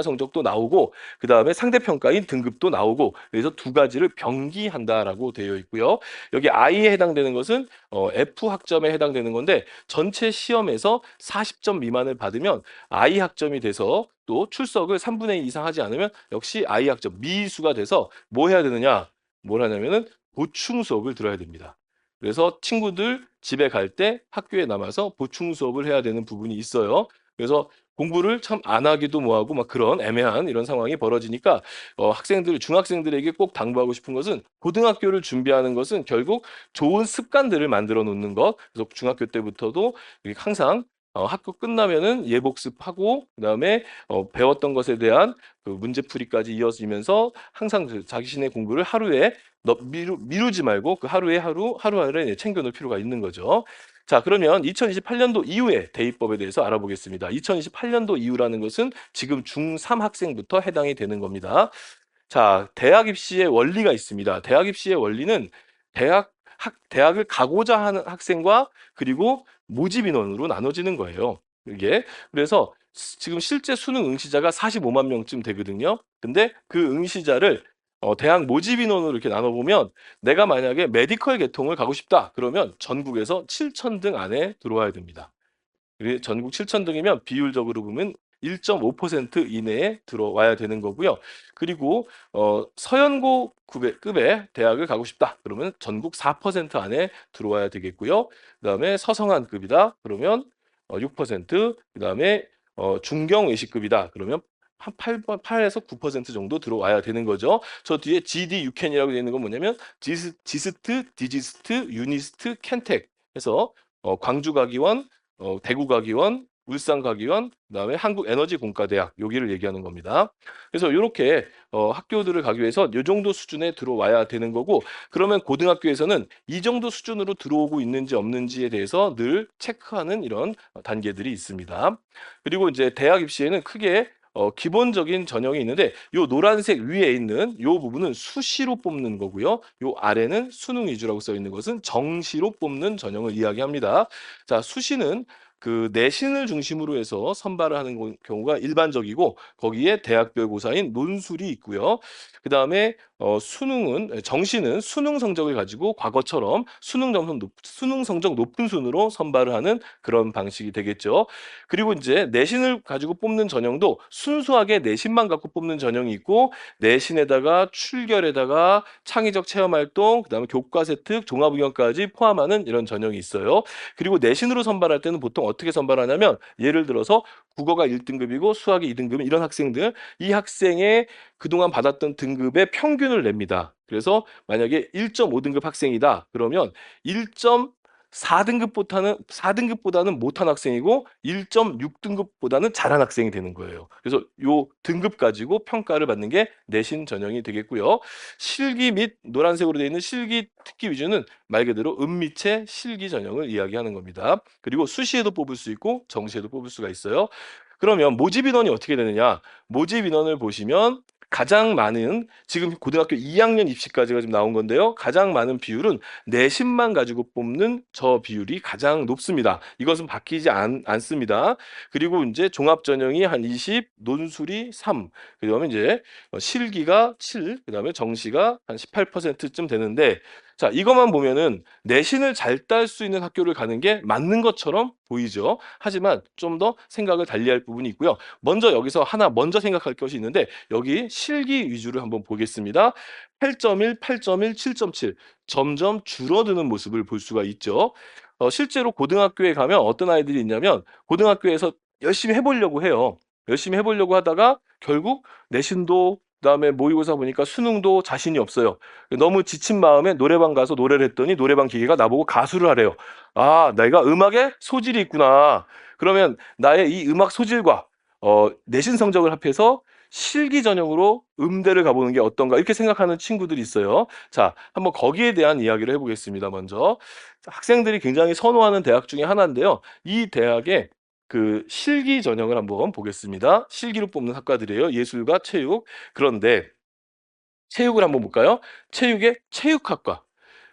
성적도 나오고 그다음에 상대평가인 등급도 나오고 그래서 두 가지를 병기한다라고 되어 있고요. 여기 I에 해당되는 것은 F 학점에 해당되는 건데 전체 시험에서 40점 미만을 받으면 I 학점이 돼서 또 출석을 3분의 2 이상 하지 않으면 역시 I 학점 미수가 돼서 뭐 해야 되느냐? 뭘 하냐면은 보충 수업을 들어야 됩니다. 그래서 친구들 집에 갈 때 학교에 남아서 보충 수업을 해야 되는 부분이 있어요. 그래서 공부를 참 안 하기도 뭐하고 막 그런 애매한 이런 상황이 벌어지니까 중학생들에게 꼭 당부하고 싶은 것은 고등학교를 준비하는 것은 결국 좋은 습관들을 만들어 놓는 것. 그래서 중학교 때부터도 항상 학교 끝나면은 예복습하고 그다음에 배웠던 것에 대한 그 문제풀이까지 이어지면서 항상 그 자신의 공부를 하루에 미루지 말고 그 하루하루를 챙겨 놓을 필요가 있는 거죠. 자, 그러면 2028년도 이후에 대입법에 대해서 알아보겠습니다. 2028년도 이후라는 것은 지금 중3 학생부터 해당이 되는 겁니다. 자, 대학 입시의 원리가 있습니다. 대학 입시의 원리는 대학을 가고자 하는 학생과 그리고 모집 인원으로 나눠지는 거예요. 이게 그래서 지금 실제 수능 응시자가 45만 명쯤 되거든요. 근데 그 응시자를 대학 모집 인원으로 이렇게 나눠보면 내가 만약에 메디컬 계통을 가고 싶다. 그러면 전국에서 7,000등 안에 들어와야 됩니다. 전국 7,000등이면 비율적으로 보면 1.5% 이내에 들어와야 되는 거고요. 그리고 서연고 급의 대학을 가고 싶다. 그러면 전국 4% 안에 들어와야 되겠고요. 그다음에 서성한급이다. 그러면 6%, 그다음에 중경 외시급이다. 그러면 한 8에서 9% 정도 들어와야 되는 거죠. 저 뒤에 GD 유캔이라고 되어 있는 건 뭐냐면 지스트, 디지스트, 유니스트, 캔텍 해서 광주가기원, 대구가기원, 울산가기원, 그다음에 한국에너지공과대학 여기를 얘기하는 겁니다. 그래서 이렇게 학교들을 가기 위해서 이 정도 수준에 들어와야 되는 거고 그러면 고등학교에서는 이 정도 수준으로 들어오고 있는지 없는지에 대해서 늘 체크하는 이런 단계들이 있습니다. 그리고 이제 대학 입시에는 크게 기본적인 전형이 있는데 요 노란색 위에 있는 요 부분은 수시로 뽑는 거고요. 요 아래는 수능 위주라고 써 있는 것은 정시로 뽑는 전형을 이야기합니다. 자, 수시는 그 내신을 중심으로 해서 선발을 하는 경우가 일반적이고 거기에 대학별 고사인 논술이 있고요. 그다음에 정시는 수능 성적을 가지고 과거처럼 수능 성적 높은 순으로 선발을 하는 그런 방식이 되겠죠. 그리고 이제 내신을 가지고 뽑는 전형도 순수하게 내신만 갖고 뽑는 전형이 있고 내신에다가 출결에다가 창의적 체험 활동, 그다음에 교과세 특, 종합응용까지 포함하는 이런 전형이 있어요. 그리고 내신으로 선발할 때는 보통 어떻게 선발하냐면 예를 들어서 국어가 1등급이고 수학이 2등급인 이런 학생들, 이 학생의 그동안 받았던 등급의 평균을 냅니다. 그래서 만약에 1.5등급 학생이다. 그러면 4등급보다는 못한 학생이고 1.6등급보다는 잘한 학생이 되는 거예요. 그래서 요 등급 가지고 평가를 받는 게 내신 전형이 되겠고요. 실기 및 노란색으로 되어 있는 실기 특기 위주는 말 그대로 은미체 실기 전형을 이야기하는 겁니다. 그리고 수시에도 뽑을 수 있고 정시에도 뽑을 수가 있어요. 그러면 모집 인원이 어떻게 되느냐? 모집 인원을 보시면 가장 많은 지금 고등학교 2학년 입시까지가 지금 나온 건데요. 가장 많은 비율은 내신만 가지고 뽑는 저 비율이 가장 높습니다. 이것은 바뀌지 않습니다. 그리고 이제 종합 전형이 한 20, 논술이 3, 그다음에 이제 실기가 7, 그다음에 정시가 한 18%쯤 되는데 자, 이것만 보면은 내신을 잘 딸 수 있는 학교를 가는 게 맞는 것처럼 보이죠. 하지만 좀 더 생각을 달리할 부분이 있고요. 먼저 여기서 하나 먼저 생각할 것이 있는데 여기 실기 위주를 한번 보겠습니다. 8.1, 8.1, 7.7 점점 줄어드는 모습을 볼 수가 있죠. 실제로 고등학교에 가면 어떤 아이들이 있냐면 고등학교에서 열심히 해보려고 해요. 열심히 해보려고 하다가 결국 내신도 그다음에 모의고사 보니까 수능도 자신이 없어요. 너무 지친 마음에 노래방 가서 노래를 했더니 노래방 기계가 나보고 가수를 하래요. 아, 내가 음악에 소질이 있구나. 그러면 나의 이 음악 소질과 내신 성적을 합해서 실기 전형으로 음대를 가보는 게 어떤가 이렇게 생각하는 친구들이 있어요. 자, 한번 거기에 대한 이야기를 해보겠습니다. 먼저 학생들이 굉장히 선호하는 대학 중에 하나인데요. 이 대학의 그 실기 전형을 한번 보겠습니다. 실기로 뽑는 학과들이에요. 예술과 체육. 그런데 체육을 한번 볼까요? 체육의 체육학과.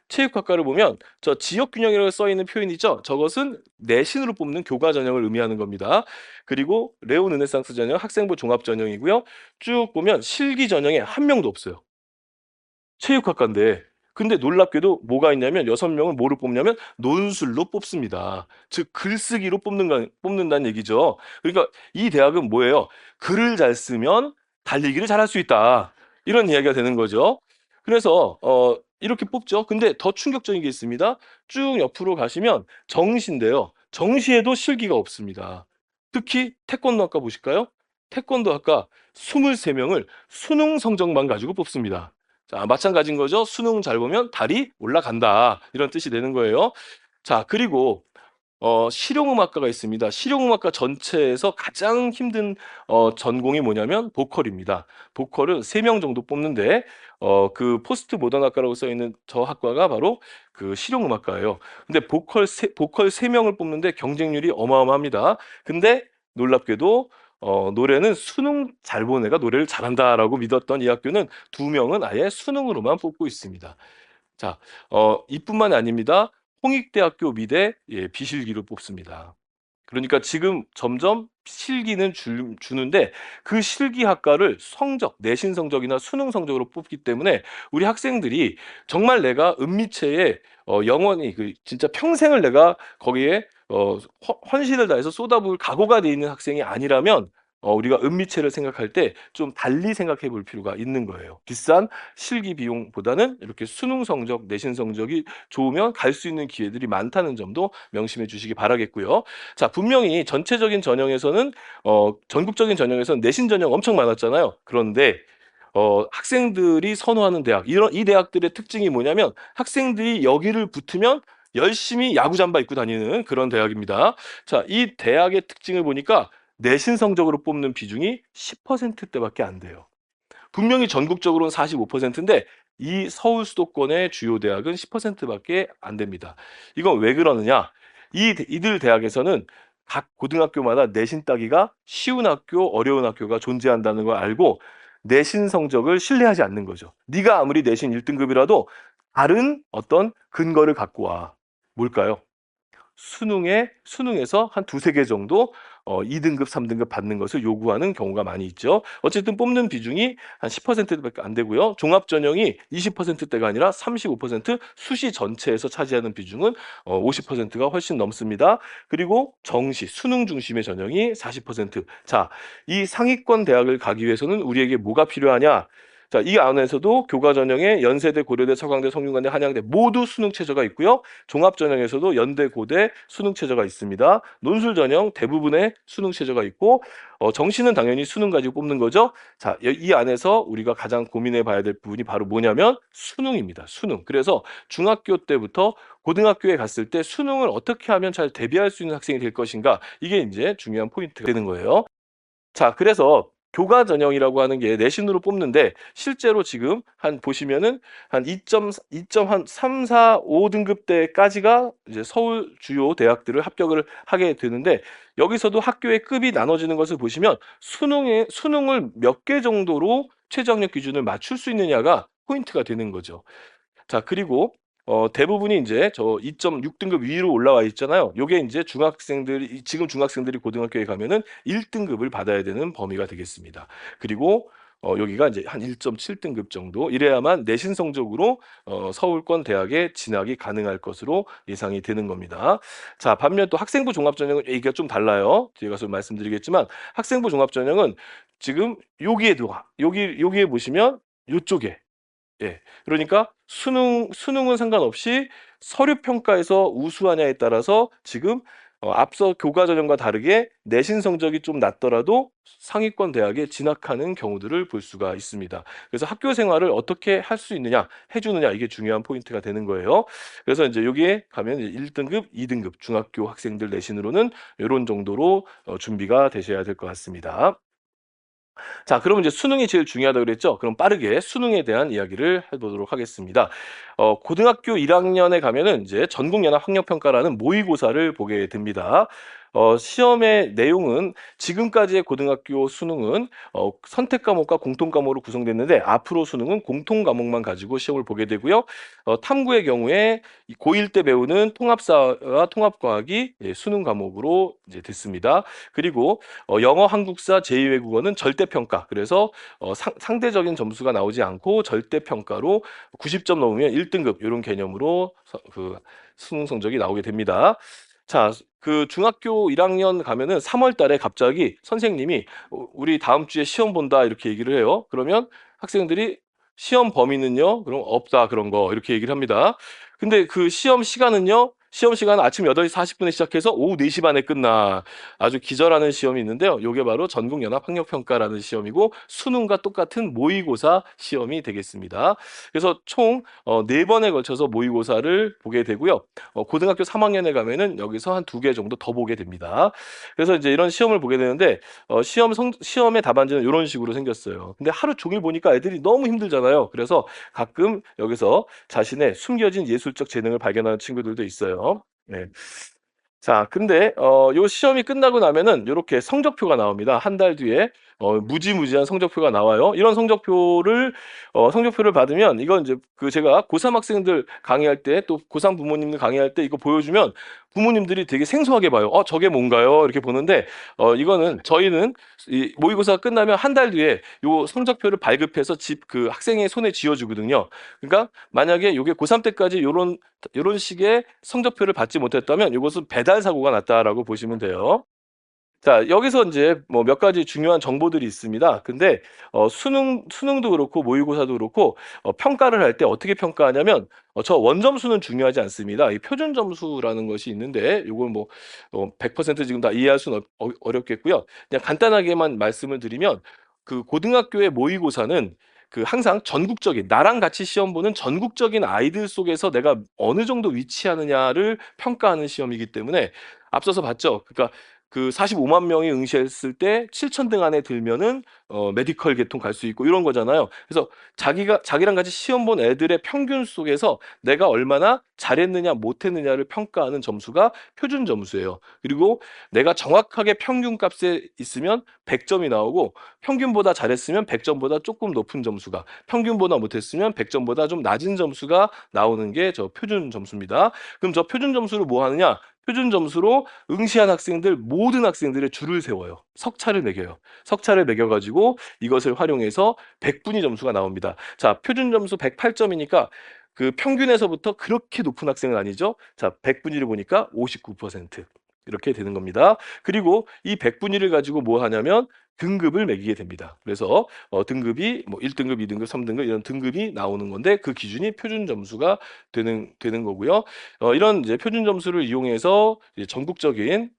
체육학과를 보면 저 지역균형이라고 써 있는 표현이 있죠. 저것은 내신으로 뽑는 교과 전형을 의미하는 겁니다. 그리고 레오 르네상스 전형, 학생부 종합 전형이고요. 쭉 보면 실기 전형에 한 명도 없어요. 체육학과인데 근데 놀랍게도 뭐가 있냐면 6명을 뭐로 뽑냐면 논술로 뽑습니다. 즉 글쓰기로 뽑는다는 얘기죠. 그러니까 이 대학은 뭐예요? 글을 잘 쓰면 달리기를 잘할 수 있다. 이런 이야기가 되는 거죠. 그래서 이렇게 뽑죠. 근데 더 충격적인 게 있습니다. 쭉 옆으로 가시면 정시인데요. 정시에도 실기가 없습니다. 특히 태권도 학과 보실까요? 태권도 학과 23명을 수능 성적만 가지고 뽑습니다. 자, 마찬가지인 거죠. 수능 잘 보면 달이 올라간다. 이런 뜻이 되는 거예요. 자, 그리고 실용음악과가 있습니다. 실용음악과 전체에서 가장 힘든 전공이 뭐냐면 보컬입니다. 보컬은 3명 정도 뽑는데 그 포스트 모던 학과라고 써 있는 저 학과가 바로 그 실용음악과예요. 근데 보컬 3명을 뽑는데 경쟁률이 어마어마합니다. 근데 놀랍게도 노래는 수능 잘 본 애가 노래를 잘한다라고 믿었던 이 학교는 2명은 아예 수능으로만 뽑고 있습니다. 자, 이뿐만이 아닙니다. 홍익대학교 미대 비실기를 뽑습니다. 그러니까 지금 점점 실기는 주는데 그 실기 학과를 내신 성적이나 수능 성적으로 뽑기 때문에 우리 학생들이 정말 내가 은미체에 영원히 진짜 평생을 내가 거기에 헌신을 다해서 쏟아부을 각오가 돼 있는 학생이 아니라면 우리가 은미체를 생각할 때 좀 달리 생각해 볼 필요가 있는 거예요. 비싼 실기 비용보다는 이렇게 수능 성적, 내신 성적이 좋으면 갈 수 있는 기회들이 많다는 점도 명심해 주시기 바라겠고요. 자, 분명히 전체적인 전형에서는 전국적인 전형에서는 내신 전형 엄청 많았잖아요. 그런데 학생들이 선호하는 대학, 이 대학들의 특징이 뭐냐면 학생들이 여기를 붙으면 열심히 야구 잠바 입고 다니는 그런 대학입니다. 자, 이 대학의 특징을 보니까 내신 성적으로 뽑는 비중이 10%대밖에 안 돼요. 분명히 전국적으로는 45%인데 이 서울 수도권의 주요 대학은 10%밖에 안 됩니다. 이건 왜 그러느냐? 이들 대학에서는 각 고등학교마다 내신 따기가 쉬운 학교, 어려운 학교가 존재한다는 걸 알고 내신 성적을 신뢰하지 않는 거죠. 네가 아무리 내신 1등급이라도 다른 어떤 근거를 갖고 와. 뭘까요? 수능에서 한 두세 개 정도 2등급, 3등급 받는 것을 요구하는 경우가 많이 있죠. 어쨌든 뽑는 비중이 한 10%밖에 안 되고요. 종합 전형이 20%대가 아니라 35%, 수시 전체에서 차지하는 비중은 50%가 훨씬 넘습니다. 그리고 정시, 수능 중심의 전형이 40%. 자, 이 상위권 대학을 가기 위해서는 우리에게 뭐가 필요하냐? 자, 이 안에서도 교과 전형에 연세대, 고려대, 서강대, 성균관대, 한양대 모두 수능 최저가 있고요. 종합 전형에서도 연대, 고대 수능 최저가 있습니다. 논술 전형 대부분의 수능 최저가 있고 정시는 당연히 수능 가지고 뽑는 거죠. 자, 이 안에서 우리가 가장 고민해 봐야 될 부분이 바로 뭐냐면 수능입니다. 수능. 그래서 중학교 때부터 고등학교에 갔을 때 수능을 어떻게 하면 잘 대비할 수 있는 학생이 될 것인가? 이게 이제 중요한 포인트가 되는 거예요. 자, 그래서 교과 전형이라고 하는 게 내신으로 뽑는데 실제로 지금 한 보시면은 한 2점 한 3, 4, 5등급 때까지가 이제 서울 주요 대학들을 합격을 하게 되는데 여기서도 학교의 급이 나눠지는 것을 보시면 수능을 몇 개 정도로 최저 학력 기준을 맞출 수 있느냐가 포인트가 되는 거죠. 자, 그리고 대부분이 이제 저 2.6등급 위로 올라와 있잖아요. 요게 이제 중학생들이 지금 중학생들이 고등학교에 가면은 1등급을 받아야 되는 범위가 되겠습니다. 그리고 여기가 이제 한 1.7등급 정도 이래야만 내신 성적으로 서울권 대학에 진학이 가능할 것으로 예상이 되는 겁니다. 자, 반면 또 학생부 종합전형은 얘기가 좀 달라요. 뒤에 가서 말씀드리겠지만 학생부 종합전형은 지금 여기에 보시면 요쪽에 예. 그러니까 수능은 상관없이 서류 평가에서 우수하냐에 따라서 지금 앞서 교과 전형과 다르게 내신 성적이 좀 낮더라도 상위권 대학에 진학하는 경우들을 볼 수가 있습니다. 그래서 학교 생활을 어떻게 할 수 있느냐, 해 주느냐 이게 중요한 포인트가 되는 거예요. 그래서 이제 여기에 가면 이제 1등급, 2등급 중학교 학생들 내신으로는 요런 정도로 준비가 되셔야 될 것 같습니다. 자, 그러면 이제 수능이 제일 중요하다고 그랬죠? 그럼 빠르게 수능에 대한 이야기를 해보도록 하겠습니다. 고등학교 1학년에 가면은 이제 전국연합학력평가라는 모의고사를 보게 됩니다. 시험의 내용은 지금까지의 고등학교 수능은 선택 과목과 공통 과목으로 구성됐는데 앞으로 수능은 공통 과목만 가지고 시험을 보게 되고요. 탐구의 경우에 고1 때 배우는 통합사와 통합과학이 수능 과목으로 이제 됐습니다. 그리고 영어, 한국사, 제2외국어는 절대평가. 그래서 상대적인 점수가 나오지 않고 절대평가로 90점 넘으면 1등급 이런 개념으로 그 수능 성적이 나오게 됩니다. 자, 그 중학교 1학년 가면은 3월 달에 갑자기 선생님이 우리 다음 주에 시험 본다 이렇게 얘기를 해요. 그러면 학생들이 시험 범위는요? 그럼 없다 그런 거 이렇게 얘기를 합니다. 근데 그 시험 시간은요? 시험 시간은 아침 8시 40분에 시작해서 오후 4시 반에 끝나. 아주 기절하는 시험이 있는데요. 요게 바로 전국연합학력평가라는 시험이고 수능과 똑같은 모의고사 시험이 되겠습니다. 그래서 총 4번에 걸쳐서 모의고사를 보게 되고요. 고등학교 3학년에 가면은 여기서 한 2개 정도 더 보게 됩니다. 그래서 이제 이런 시험을 보게 되는데 시험의 답안지는 이런 식으로 생겼어요. 근데 하루 종일 보니까 애들이 너무 힘들잖아요. 그래서 가끔 여기서 자신의 숨겨진 예술적 재능을 발견하는 친구들도 있어요. 네. 자, 근데 요 시험이 끝나고 나면은 요렇게 성적표가 나옵니다. 한 달 뒤에 무지무지한 성적표가 나와요. 이런 성적표를 받으면 이건 이제 그 제가 고3 학생들 강의할 때 또 고3 부모님들 강의할 때 이거 보여주면 부모님들이 되게 생소하게 봐요. "저게 뭔가요?" 이렇게 보는데 이거는 저희는 이 모의고사가 끝나면 한 달 뒤에 요 성적표를 발급해서 그 학생의 손에 쥐어 주거든요. 그러니까 만약에 요게 고3 때까지 요런 식의 성적표를 받지 못했다면 이것은 배달 사고가 났다라고 보시면 돼요. 자, 여기서 이제 뭐 몇 가지 중요한 정보들이 있습니다. 근데 수능도 그렇고 모의고사도 그렇고 평가를 할 때 어떻게 평가하냐면 저 원점수는 중요하지 않습니다. 이 표준 점수라는 것이 있는데 요걸 뭐 100% 지금 다 이해할 수는 어렵겠고요. 그냥 간단하게만 말씀을 드리면 그 고등학교의 모의고사는 그 항상 전국적인 나랑 같이 시험 보는 전국적인 아이들 속에서 내가 어느 정도 위치하느냐를 평가하는 시험이기 때문에 앞서서 봤죠. 그러니까 그 45만 명이 응시했을 때 7천 등 안에 들면은 메디컬 계통 갈 수 있고 이런 거잖아요. 그래서 자기랑 같이 시험 본 애들의 평균 속에서 내가 얼마나 잘했느냐 못했느냐를 평가하는 점수가 표준 점수예요. 그리고 내가 정확하게 평균 값에 있으면 100점이 나오고 평균보다 잘했으면 100점보다 조금 높은 점수가 평균보다 못했으면 100점보다 좀 낮은 점수가 나오는 게 저 표준 점수입니다. 그럼 저 표준 점수를 뭐 하느냐? 표준 점수로 응시한 학생들 모든 학생들의 줄을 세워요. 석차를 매겨요. 석차를 매겨 가지고 이것을 활용해서 100분위 점수가 나옵니다. 자, 표준 점수 108점이니까 그 평균에서부터 그렇게 높은 학생은 아니죠. 자, 100분위를 보니까 59% 이렇게 되는 겁니다. 그리고 이 100분위를 가지고 뭐 하냐면 등급을 매기게 됩니다. 그래서 등급이 뭐 1등급, 2등급, 3등급 이런 등급이 나오는 건데 그 기준이 표준 점수가 되는 거고요. 이런 이제 표준 점수를 이용해서 이제 전국적인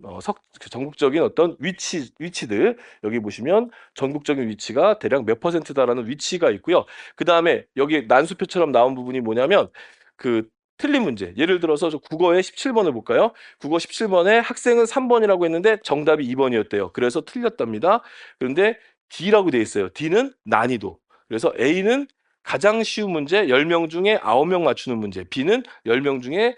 어떤 위치들 여기 보시면 전국적인 위치가 대략 몇 퍼센트다라는 위치가 있고요. 그다음에 여기 난수표처럼 나온 부분이 뭐냐면 그 틀린 문제. 예를 들어서 저 국어의 17번을 볼까요? 국어 17번에 학생은 3번이라고 했는데 정답이 2번이었대요. 그래서 틀렸답니다. 그런데 D라고 돼 있어요. D는 난이도. 그래서 A는 가장 쉬운 문제 10명 중에 9명 맞추는 문제. B는 10명 중에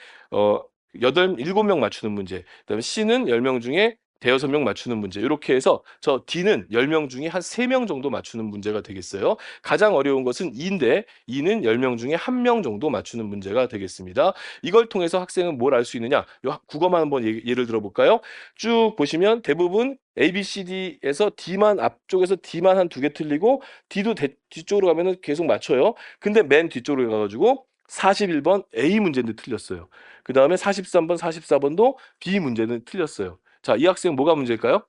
7명 맞추는 문제. 그다음에 C는 10명 중에 대여섯 명 맞추는 문제. 이렇게 해서 저 D는 10명 중에 한 3명 정도 맞추는 문제가 되겠어요. 가장 어려운 것은 E인데 E는 10명 중에 1명 정도 맞추는 문제가 되겠습니다. 이걸 통해서 학생은 뭘 알 수 있느냐? 국어만 한번 예를 들어볼까요? 쭉 보시면 대부분 A, B, C, D에서 D만 앞쪽에서 D만 한 두 개 틀리고 D도 뒤쪽으로 가면은 계속 맞춰요. 근데 맨 뒤쪽으로 가가지고 41번 A 문제는 틀렸어요. 그 다음에 43번, 44번도 B 문제는 틀렸어요. 자, 이 학생 뭐가 문제일까요?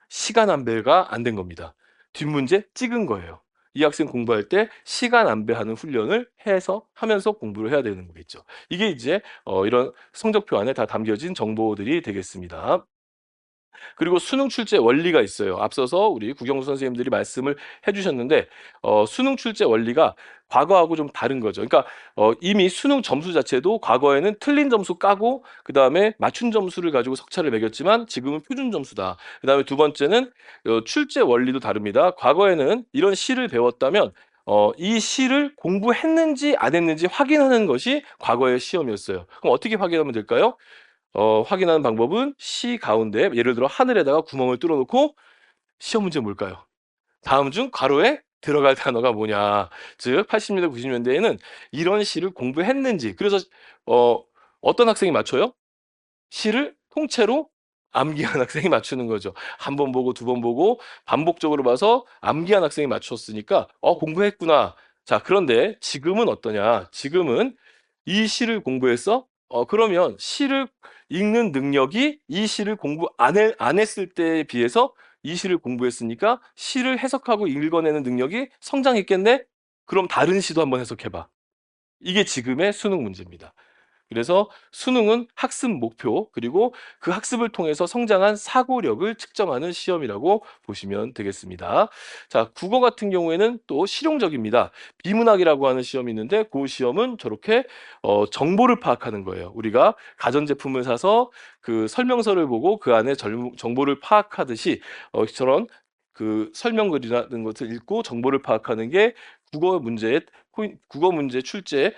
시간 안배가 안 된 겁니다. 뒷문제 찍은 거예요. 이 학생 공부할 때 시간 안배하는 훈련을 해서 하면서 공부를 해야 되는 거겠죠. 이게 이제 이런 성적표 안에 다 담겨진 정보들이 되겠습니다. 그리고 수능 출제 원리가 있어요. 앞서서 우리 국영수 선생님들이 말씀을 해주셨는데 수능 출제 원리가 과거하고 좀 다른 거죠. 그러니까 이미 수능 점수 자체도 과거에는 틀린 점수 까고 그 다음에 맞춘 점수를 가지고 석차를 매겼지만 지금은 표준 점수다. 그 다음에 두 번째는 출제 원리도 다릅니다. 과거에는 이런 시를 배웠다면 이 시를 공부했는지 안 했는지 확인하는 것이 과거의 시험이었어요. 그럼 어떻게 확인하면 될까요? 확인하는 방법은 시 가운데 예를 들어 하늘에다가 구멍을 뚫어 놓고 시험 문제 뭘까요? 다음 중 괄호에 들어갈 단어가 뭐냐. 즉 80년대 90년대에는 이런 시를 공부했는지 그래서 어, 어떤 학생이 맞춰요? 시를 통째로 암기한 학생이 맞추는 거죠. 한 번 보고 두 번 보고 반복적으로 봐서 암기한 학생이 맞췄으니까 공부했구나. 자, 그런데 지금은 어떠냐? 지금은 이 시를 공부했어? 그러면 시를 읽는 능력이 이 시를 공부 안 했을 때에 비해서 이 시를 공부했으니까 시를 해석하고 읽어내는 능력이 성장했겠네? 그럼 다른 시도 한번 해석해봐. 이게 지금의 수능 문제입니다. 그래서 수능은 학습 목표 그리고 그 학습을 통해서 성장한 사고력을 측정하는 시험이라고 보시면 되겠습니다. 자, 국어 같은 경우에는 또 실용적입니다. 비문학이라고 하는 시험이 있는데 그 시험은 저렇게 정보를 파악하는 거예요. 우리가 가전제품을 사서 그 설명서를 보고 그 안에 정보를 파악하듯이 저런 그 설명글이라는 것을 읽고 정보를 파악하는 게 국어 문제 출제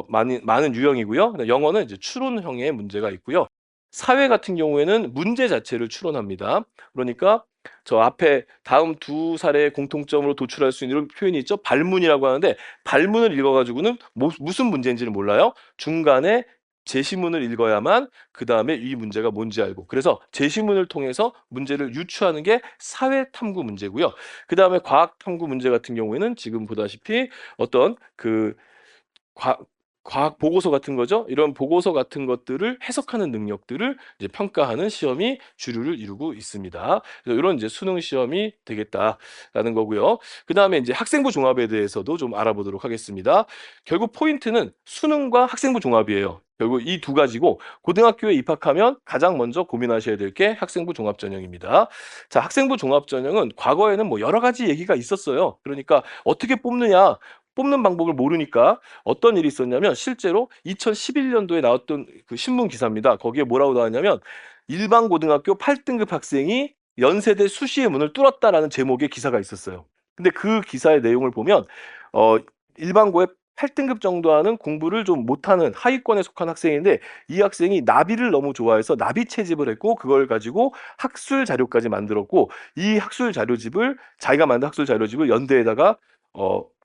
많은 유형이고요. 영어는 이제 추론형의 문제가 있고요. 사회 같은 경우에는 문제 자체를 추론합니다. 그러니까 저 앞에 다음 두 사례의 공통점으로 도출할 수 있는 이런 표현이 있죠. 발문이라고 하는데 발문을 읽어가지고는 무슨 문제인지를 몰라요. 중간에 제시문을 읽어야만 그 다음에 이 문제가 뭔지 알고 그래서 제시문을 통해서 문제를 유추하는 게 사회탐구 문제고요. 그 다음에 과학탐구 문제 같은 경우에는 지금 보다시피 어떤 그 과, 과학 보고서 같은 거죠. 이런 보고서 같은 것들을 해석하는 능력들을 이제 평가하는 시험이 주류를 이루고 있습니다. 그래서 이런 이제 수능 시험이 되겠다라는 거고요. 그 다음에 이제 학생부 종합에 대해서도 좀 알아보도록 하겠습니다. 결국 포인트는 수능과 학생부 종합이에요. 결국 이 두 가지고 고등학교에 입학하면 가장 먼저 고민하셔야 될 게 학생부 종합전형입니다. 자, 학생부 종합전형은 과거에는 뭐 여러 가지 얘기가 있었어요. 그러니까 어떻게 뽑느냐, 뽑는 방법을 모르니까 어떤 일이 있었냐면 실제로 2011년도에 나왔던 그 신문 기사입니다. 거기에 뭐라고 나왔냐면 일반 고등학교 8등급 학생이 연세대 수시의 문을 뚫었다라는 제목의 기사가 있었어요. 근데 그 기사의 내용을 보면 일반고에 8등급 정도 하는 공부를 좀 못하는 하위권에 속한 학생인데 이 학생이 나비를 너무 좋아해서 나비 채집을 했고 그걸 가지고 학술 자료까지 만들었고 이 학술 자료집을 자기가 만든 학술 자료집을 연대에다가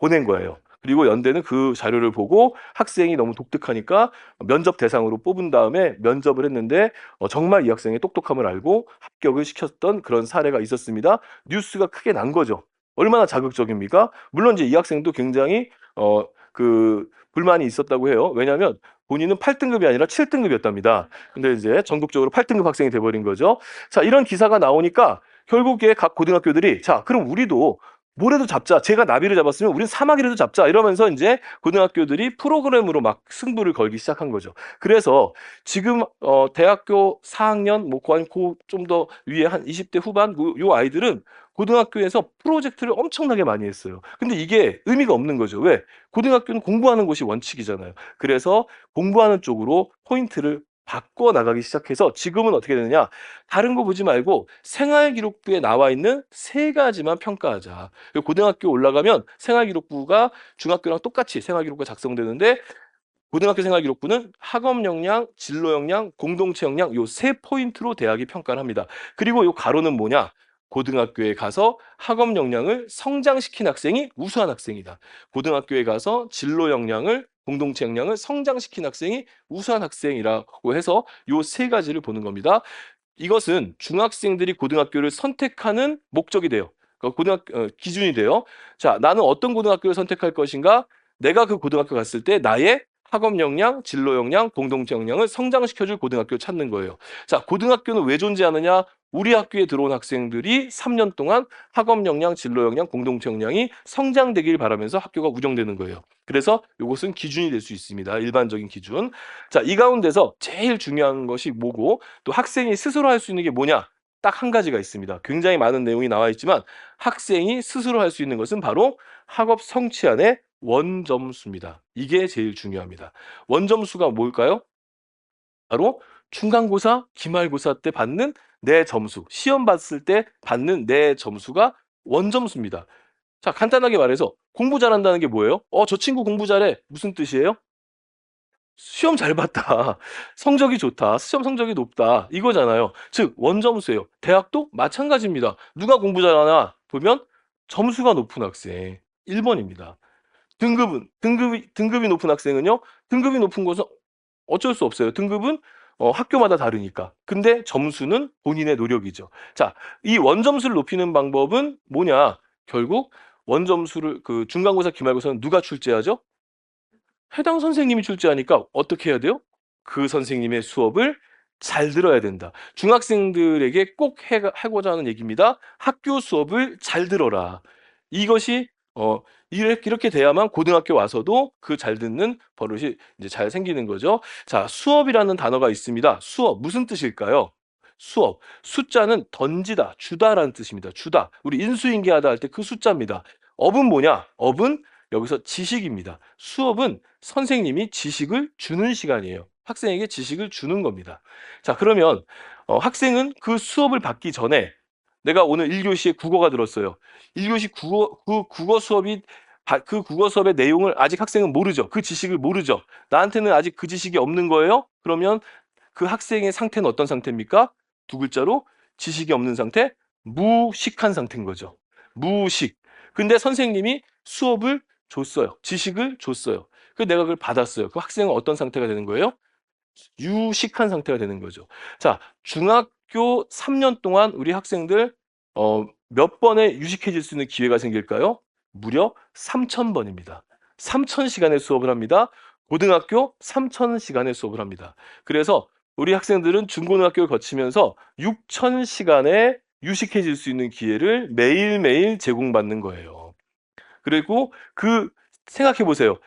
보낸 거예요. 그리고 연대는 그 자료를 보고 학생이 너무 독특하니까 면접 대상으로 뽑은 다음에 면접을 했는데 정말 이 학생의 똑똑함을 알고 합격을 시켰던 그런 사례가 있었습니다. 뉴스가 크게 난 거죠. 얼마나 자극적입니까? 물론 이제 이 학생도 굉장히 그 불만이 있었다고 해요. 왜냐하면 본인은 8등급이 아니라 7등급이었답니다. 근데 이제 전국적으로 8등급 학생이 돼버린 거죠. 자, 이런 기사가 나오니까 결국에 각 고등학교들이 자, 그럼 우리도 뭐라도 잡자. 제가 나비를 잡았으면 우린 사마귀라도 잡자. 이러면서 이제 고등학교들이 프로그램으로 막 승부를 걸기 시작한 거죠. 그래서 지금 대학교 4학년 뭐 좀 더 위에 한 20대 후반 요 아이들은 고등학교에서 프로젝트를 엄청나게 많이 했어요. 근데 이게 의미가 없는 거죠. 왜? 고등학교는 공부하는 곳이 원칙이잖아요. 그래서 공부하는 쪽으로 포인트를 바꿔 나가기 시작해서 지금은 어떻게 되느냐? 다른 거 보지 말고 생활기록부에 나와 있는 세 가지만 평가하자. 고등학교 올라가면 생활기록부가 중학교랑 똑같이 생활기록부가 작성되는데 고등학교 생활기록부는 학업 역량, 진로 역량, 공동체 역량 요 세 포인트로 대학이 평가를 합니다. 그리고 요 가로는 뭐냐? 고등학교에 가서 학업 역량을 성장시킨 학생이 우수한 학생이다. 고등학교에 가서 진로 역량을 공동체 역량을 성장시킨 학생이 우수한 학생이라고 해서 요 세 가지를 보는 겁니다. 이것은 중학생들이 고등학교를 선택하는 목적이 돼요. 고등학교 기준이 돼요. 자, 나는 어떤 고등학교를 선택할 것인가? 내가 그 고등학교 갔을 때 나의 학업 역량, 진로 역량, 공동체 역량을 성장시켜줄 고등학교를 찾는 거예요. 자, 고등학교는 왜 존재하느냐? 우리 학교에 들어온 학생들이 3년 동안 학업 역량, 진로 역량, 공동체 역량이 성장되길 바라면서 학교가 운영되는 거예요. 그래서 이것은 기준이 될 수 있습니다. 일반적인 기준. 자, 이 가운데서 제일 중요한 것이 뭐고 또 학생이 스스로 할 수 있는 게 뭐냐? 딱 한 가지가 있습니다. 굉장히 많은 내용이 나와 있지만 학생이 스스로 할 수 있는 것은 바로 학업 성취안의 원점수입니다. 이게 제일 중요합니다. 원점수가 뭘까요? 바로 중간고사, 기말고사 때 받는 내 점수, 시험 봤을 때 받는 내 점수가 원점수입니다. 자, 간단하게 말해서 공부 잘한다는 게 뭐예요? 저 친구 공부 잘해. 무슨 뜻이에요? 시험 잘 봤다. 성적이 좋다. 시험 성적이 높다. 이거잖아요. 즉 원점수예요. 대학도 마찬가지입니다. 누가 공부 잘하나 보면 점수가 높은 학생 1번입니다. 등급이 높은 학생은요. 등급이 높은 것은 어쩔 수 없어요. 등급은 학교마다 다르니까. 근데 점수는 본인의 노력이죠. 자, 이 원점수를 높이는 방법은 뭐냐? 결국 원점수를 그 중간고사, 기말고사는 누가 출제하죠? 해당 선생님이 출제하니까 어떻게 해야 돼요? 그 선생님의 수업을 잘 들어야 된다. 중학생들에게 꼭 하고자 하는 얘기입니다. 학교 수업을 잘 들어라. 이것이 이렇게 돼야만 고등학교 와서도 그 잘 듣는 버릇이 이제 잘 생기는 거죠. 자, 수업이라는 단어가 있습니다. 수업 무슨 뜻일까요? 수업. 숫자는 던지다, 주다라는 뜻입니다. 주다. 우리 인수인계하다 할 때 그 숫자입니다. 업은 뭐냐? 업은 여기서 지식입니다. 수업은 선생님이 지식을 주는 시간이에요. 학생에게 지식을 주는 겁니다. 자, 그러면 학생은 그 수업을 받기 전에 내가 오늘 1교시에 국어가 들었어요. 1교시 국어 수업이 그 국어 수업의 내용을 아직 학생은 모르죠. 그 지식을 모르죠. 나한테는 아직 그 지식이 없는 거예요. 그러면 그 학생의 상태는 어떤 상태입니까? 두 글자로 지식이 없는 상태, 무식한 상태인 거죠. 무식. 근데 선생님이 수업을 줬어요. 지식을 줬어요. 그 내가 그걸 받았어요. 그 학생은 어떤 상태가 되는 거예요? 유식한 상태가 되는 거죠. 자, 중학교 3년 동안 우리 학생들 몇 번에 유식해질 수 있는 기회가 생길까요? 무려 3,000번입니다. 3,000시간의 수업을 합니다. 고등학교 3,000시간의 수업을 합니다. 그래서 우리 학생들은 중고등학교를 거치면서 6,000시간의 유식해질 수 있는 기회를 매일매일 제공받는 거예요. 그리고 생각해 보세요.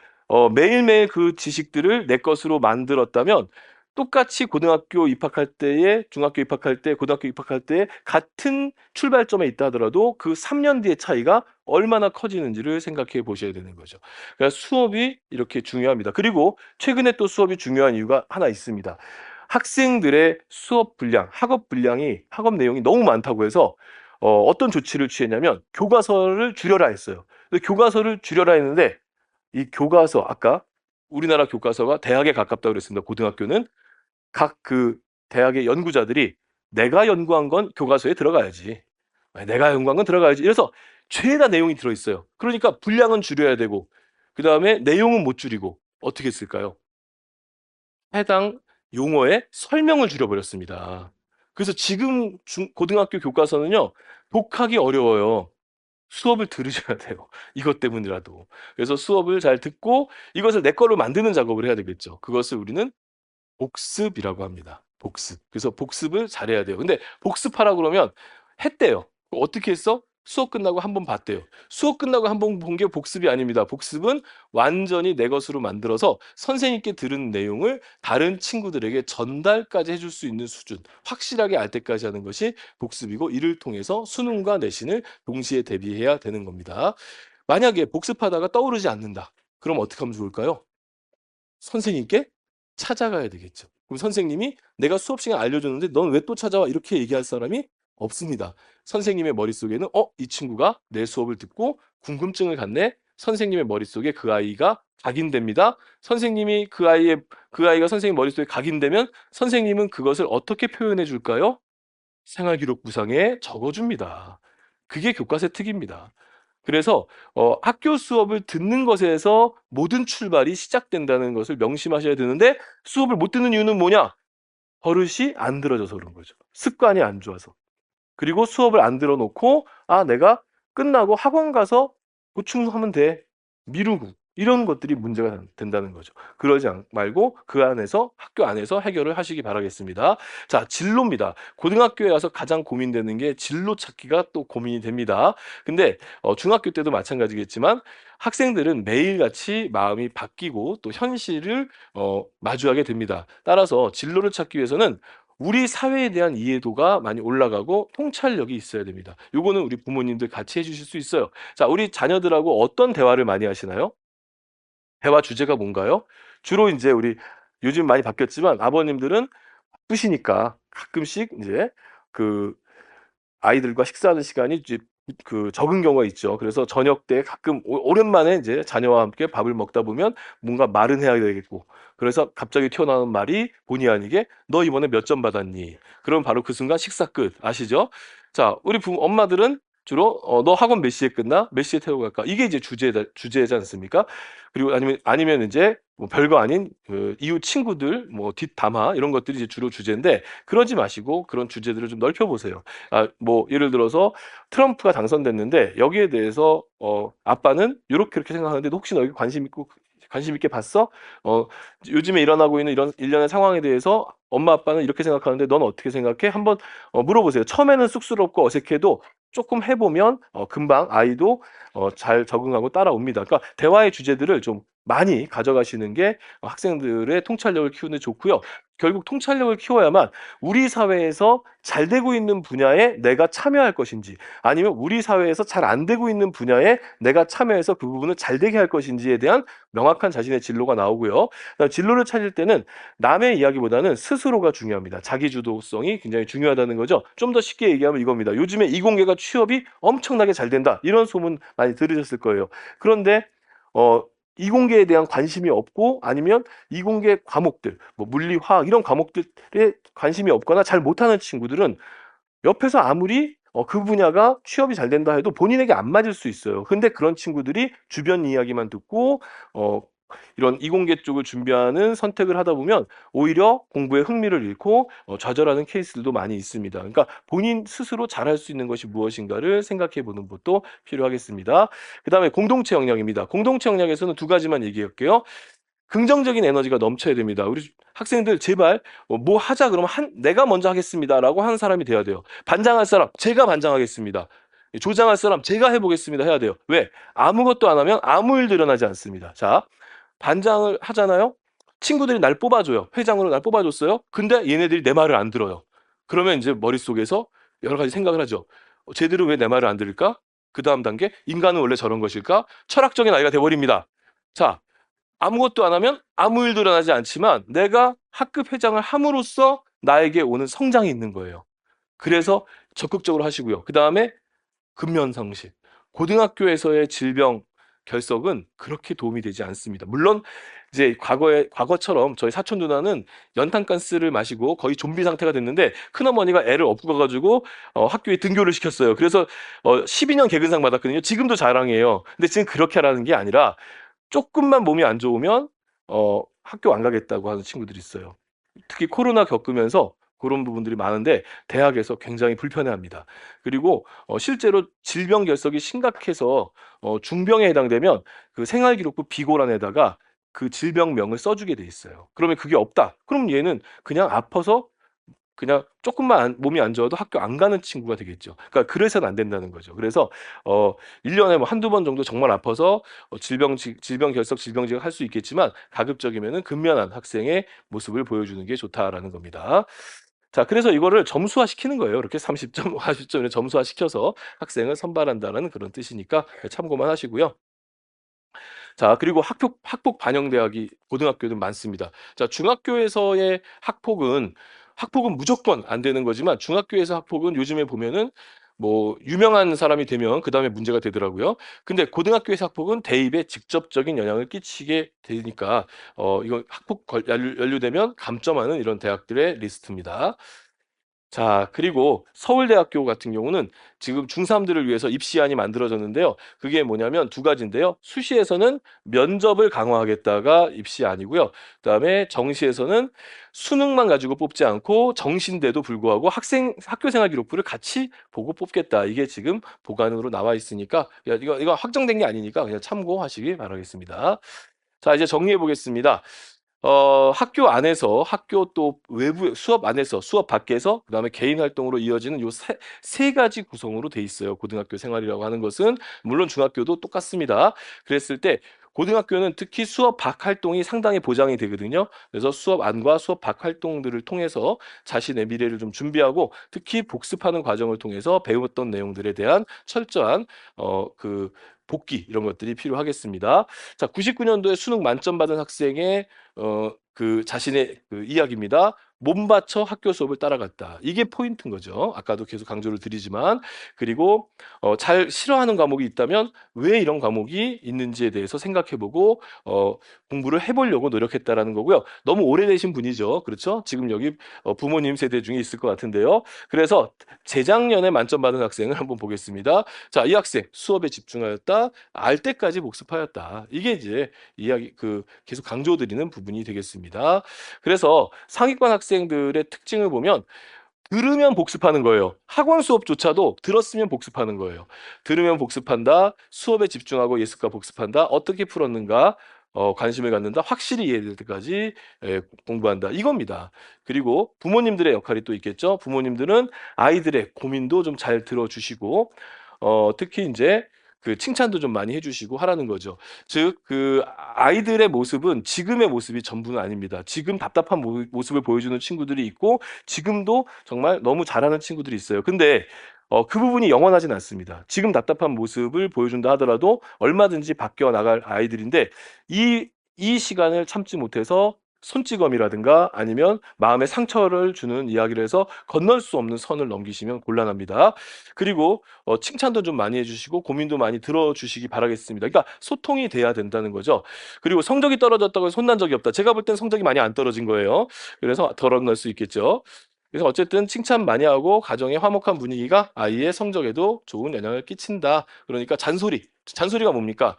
매일매일 그 지식들을 내 것으로 만들었다면 똑같이 고등학교 입학할 때에 중학교 입학할 때 고등학교 입학할 때 같은 출발점에 있다 하더라도 그 3년 뒤의 차이가 얼마나 커지는지를 생각해 보셔야 되는 거죠. 그러니까 수업이 이렇게 중요합니다. 그리고 최근에 또 수업이 중요한 이유가 하나 있습니다. 학생들의 수업 분량, 학업 내용이 너무 많다고 해서 어떤 조치를 취했냐면 교과서를 줄여라 했어요. 근데 교과서를 줄여라 했는데 이 교과서 아까 우리나라 교과서가 대학에 가깝다고 그랬습니다. 고등학교는 각 그 대학의 연구자들이 내가 연구한 건 교과서에 들어가야지. 내가 연구한 건 들어가야지. 이래서 죄다 내용이 들어 있어요. 그러니까 분량은 줄여야 되고 그다음에 내용은 못 줄이고 어떻게 했을까요? 해당 용어의 설명을 줄여버렸습니다. 그래서 지금 고등학교 교과서는요, 독하기 어려워요. 수업을 들으셔야 돼요. 이것 때문이라도. 그래서 수업을 잘 듣고 이것을 내 걸로 만드는 작업을 해야 되겠죠. 그것을 우리는 복습이라고 합니다. 복습. 그래서 복습을 잘해야 돼요. 근데 복습하라 그러면 했대요. 어떻게 했어? 수업 끝나고 한 번 봤대요. 수업 끝나고 한 번 본 게 복습이 아닙니다. 복습은 완전히 내 것으로 만들어서 선생님께 들은 내용을 다른 친구들에게 전달까지 해줄 수 있는 수준, 확실하게 알 때까지 하는 것이 복습이고, 이를 통해서 수능과 내신을 동시에 대비해야 되는 겁니다. 만약에 복습하다가 떠오르지 않는다. 그럼 어떻게 하면 좋을까요? 선생님께 찾아가야 되겠죠. 그럼 선생님이 내가 수업 시간 알려줬는데 넌 왜 또 찾아와? 이렇게 얘기할 사람이 없습니다. 선생님의 머릿속에는 이 친구가 내 수업을 듣고 궁금증을 갖네. 선생님의 머릿속에 그 아이가 각인됩니다. 선생님이 그 아이가 선생님 머릿속에 각인되면 선생님은 그것을 어떻게 표현해 줄까요? 생활기록부상에 적어줍니다. 그게 교과세 특입니다. 그래서 학교 수업을 듣는 것에서 모든 출발이 시작된다는 것을 명심하셔야 되는데, 수업을 못 듣는 이유는 뭐냐? 버릇이 안 들어져서 그런 거죠. 습관이 안 좋아서. 그리고 수업을 안 들어 놓고 내가 끝나고 학원 가서 보충하면 돼. 미루고 이런 것들이 문제가 된다는 거죠. 그러지 말고 그 안에서 학교 안에서 해결을 하시기 바라겠습니다. 자, 진로입니다. 고등학교에 와서 가장 고민되는 게 진로 찾기가 또 고민이 됩니다. 근데 중학교 때도 마찬가지겠지만 학생들은 매일같이 마음이 바뀌고 또 현실을 마주하게 됩니다. 따라서 진로를 찾기 위해서는 우리 사회에 대한 이해도가 많이 올라가고 통찰력이 있어야 됩니다. 요거는 우리 부모님들 같이 해주실 수 있어요. 자, 우리 자녀들하고 어떤 대화를 많이 하시나요? 대화 주제가 뭔가요? 주로 이제 우리 요즘 많이 바뀌었지만 아버님들은 바쁘시니까 가끔씩 이제 그 아이들과 식사하는 시간이 이제 적은 경우가 있죠. 그래서 저녁 때 가끔 오랜만에 이제 자녀와 함께 밥을 먹다 보면 뭔가 말은 해야 되겠고, 그래서 갑자기 튀어나오는 말이 본의 아니게 너 이번에 몇 점 받았니? 그럼 바로 그 순간 식사 끝. 아시죠? 자, 우리 엄마들은 주로 너 학원 몇 시에 끝나? 몇 시에 태우고 갈까? 이게 이제 주제지 않습니까? 그리고 아니면 이제 뭐 별거 아닌 이웃 친구들 뭐 뒷담화 이런 것들이 이제 주로 주제인데, 그러지 마시고 그런 주제들을 좀 넓혀 보세요. 뭐 예를 들어서 트럼프가 당선됐는데 여기에 대해서 아빠는 요렇게 이렇게 생각하는데 너 혹시 너 여기 관심 있게 봤어? 요즘에 일어나고 있는 이런 일련의 상황에 대해서 엄마 아빠는 이렇게 생각하는데 넌 어떻게 생각해? 한번 물어보세요. 처음에는 쑥스럽고 어색해도 조금 해보면 금방 아이도 잘 적응하고 따라옵니다. 그러니까 대화의 주제들을 좀 많이 가져가시는 게 학생들의 통찰력을 키우는 데 좋고요. 결국 통찰력을 키워야만 우리 사회에서 잘 되고 있는 분야에 내가 참여할 것인지, 아니면 우리 사회에서 잘 안 되고 있는 분야에 내가 참여해서 그 부분을 잘 되게 할 것인지에 대한 명확한 자신의 진로가 나오고요. 진로를 찾을 때는 남의 이야기보다는 스스로가 중요합니다. 자기 주도성이 굉장히 중요하다는 거죠. 좀 더 쉽게 얘기하면 이겁니다. 요즘에 이공계가 취업이 엄청나게 잘 된다, 이런 소문 많이 들으셨을 거예요. 그런데 이공계에 대한 관심이 없고, 아니면 이공계 과목들, 뭐 물리, 화학 이런 과목들에 관심이 없거나 잘 못하는 친구들은 옆에서 아무리 그 분야가 취업이 잘 된다 해도 본인에게 안 맞을 수 있어요. 근데 그런 친구들이 주변 이야기만 듣고 어 이런 이공계 쪽을 준비하는 선택을 하다 보면 오히려 공부에 흥미를 잃고 좌절하는 케이스들도 많이 있습니다. 그러니까 본인 스스로 잘할 수 있는 것이 무엇인가를 생각해 보는 것도 필요하겠습니다. 그다음에 공동체 역량입니다. 공동체 역량에서는 두 가지만 얘기할게요. 긍정적인 에너지가 넘쳐야 됩니다. 우리 학생들 제발 뭐 하자 그러면 내가 먼저 하겠습니다라고 하는 사람이 돼야 돼요. 반장할 사람 제가 반장하겠습니다. 조장할 사람 제가 해보겠습니다 해야 돼요. 왜? 아무것도 안 하면 아무 일도 일어나지 않습니다. 자, 반장을 하잖아요. 친구들이 날 뽑아줘요. 회장으로 날 뽑아줬어요. 근데 얘네들이 내 말을 안 들어요. 그러면 이제 머릿속에서 여러 가지 생각을 하죠. 쟤들은 왜 내 말을 안 들을까? 그 다음 단계, 인간은 원래 저런 것일까? 철학적인 아이가 돼버립니다. 자, 아무것도 안 하면 아무 일도 일어나지 않지만 내가 학급 회장을 함으로써 나에게 오는 성장이 있는 거예요. 그래서 적극적으로 하시고요. 그 다음에 근면상식. 고등학교에서의 질병 결석은 그렇게 도움이 되지 않습니다. 물론 이제 과거처럼 저희 사촌 누나는 연탄가스를 마시고 거의 좀비 상태가 됐는데 큰어머니가 애를 업고 가가지고 학교에 등교를 시켰어요. 그래서 12년 개근상 받았거든요. 지금도 자랑이에요. 근데 지금 그렇게 하라는 게 아니라 조금만 몸이 안 좋으면 학교 안 가겠다고 하는 친구들이 있어요. 특히 코로나 겪으면서 그런 부분들이 많은데 대학에서 굉장히 불편해합니다. 그리고 실제로 질병 결석이 심각해서 중병에 해당되면 그 생활기록부 비고란에다가 그 질병명을 써주게 돼 있어요. 그러면 그게 없다. 그럼 얘는 그냥 아파서 그냥 쪼끔만 몸이 안 좋아도 학교 안 가는 친구가 되겠죠. 그러니까 그래서는 안 된다는 거죠. 그래서 1 년에 뭐 1-2번 정도 정말 아파서 질병 결석 질병직을 할 수 있겠지만 가급적이면은 근면한 학생의 모습을 보여주는 게 좋다라는 겁니다. 자, 그래서 이거를 점수화시키는 거예요. 이렇게 30점, 40점 이렇게 점수화시켜서 학생을 선발한다라는 그런 뜻이니까 참고만 하시고요. 자, 그리고 학폭 반영 대학이 고등학교는 많습니다. 자, 중학교에서의 학폭은 무조건 안 되는 거지만 중학교에서 학폭은 요즘에 보면은 뭐 유명한 사람이 되면 그다음에 문제가 되더라고요. 근데 고등학교에서 학폭은 대입에 직접적인 영향을 끼치게 되니까 이거 학폭 연루되면 감점하는 이런 대학들의 리스트입니다. 자, 그리고 서울대학교 같은 경우는 지금 중3들을 위해서 입시안이 만들어졌는데요. 그게 뭐냐면 두 가지인데요. 수시에서는 면접을 강화하겠다가 입시안이고요. 그다음에 정시에서는 수능만 가지고 뽑지 않고 정시인데도 불구하고 학교 생활 기록부를 같이 보고 뽑겠다. 이게 지금 보관으로 나와 있으니까 이거 확정된 게 아니니까 그냥 참고하시기 바라겠습니다. 자, 이제 정리해 보겠습니다. 학교 안에서 학교 또 외부 수업 안에서 수업 밖에서 그다음에 개인 활동으로 이어지는 요 세 가지 구성으로 돼 있어요. 고등학교 생활이라고 하는 것은 물론 중학교도 똑같습니다. 그랬을 때 고등학교는 특히 수업 밖 활동이 상당히 보장이 되거든요. 그래서 수업 안과 수업 밖 활동들을 통해서 자신의 미래를 좀 준비하고 특히 복습하는 과정을 통해서 배웠던 내용들에 대한 철저한 그 복기 이런 것들이 필요하겠습니다. 자, 99년도에 수능 만점 받은 학생의 자신의 이야기입니다. "몸 바쳐 학교 수업을 따라갔다." 이게 포인트인 거죠. 아까도 계속 강조를 드리지만. 그리고 잘 싫어하는 과목이 있다면 왜 이런 과목이 있는지에 대해서 생각해 보고 공부를 해 보려고 노력했다라는 거고요. 너무 오래되신 분이죠. 그렇죠? 지금 여기 부모님 세대 중에 있을 것 같은데요. 그래서 재작년에 만점 받은 학생을 한번 보겠습니다. 자, 이 학생 "수업에 집중하였다. 알 때까지 복습하였다." 이게 이제 이야기 계속 강조드리는 부분이 되겠습니다. 그래서 상위권 학생들의 특징을 보면 들으면 복습하는 거예요. 학원 수업조차도 들었으면 복습하는 거예요. 들으면 복습한다. 수업에 집중하고 예습과 복습한다. 어떻게 풀었는가 관심을 갖는다. 확실히 이해될 때까지 공부한다. 이겁니다. 그리고 부모님들의 역할이 또 있겠죠. 부모님들은 아이들의 고민도 좀 잘 들어주시고 특히 인제 칭찬도 좀 많이 해 주시고 하라는 거죠. 즉 아이들의 모습은 지금의 모습이 전부는 아닙니다. 지금 답답한 모습을 보여주는 친구들이 있고 지금도 정말 너무 잘하는 친구들이 있어요. 근데 그 부분이 영원하진 않습니다. 지금 답답한 모습을 보여준다 하더라도 얼마든지 바뀌어 나갈 아이들인데 이 시간을 참지 못해서 손찌검이라든가 아니면 마음에 상처를 주는 이야기를 해서 건널 수 없는 선을 넘기시면 곤란합니다. 그리고 칭찬도 좀 많이 해 주시고 고민도 많이 들어 주시기 바라겠습니다. 그러니까 소통이 돼야 된다는 거죠. 그리고 성적이 떨어졌다고 해서 혼난 적이 없다. 제가 볼 땐 성적이 많이 안 떨어진 거예요. 그래서 덜어낼 수 있겠죠. 그래서 어쨌든 칭찬 많이 하고 가정의 화목한 분위기가 아이의 성적에도 좋은 영향을 끼친다. 그러니까 잔소리가 뭡니까?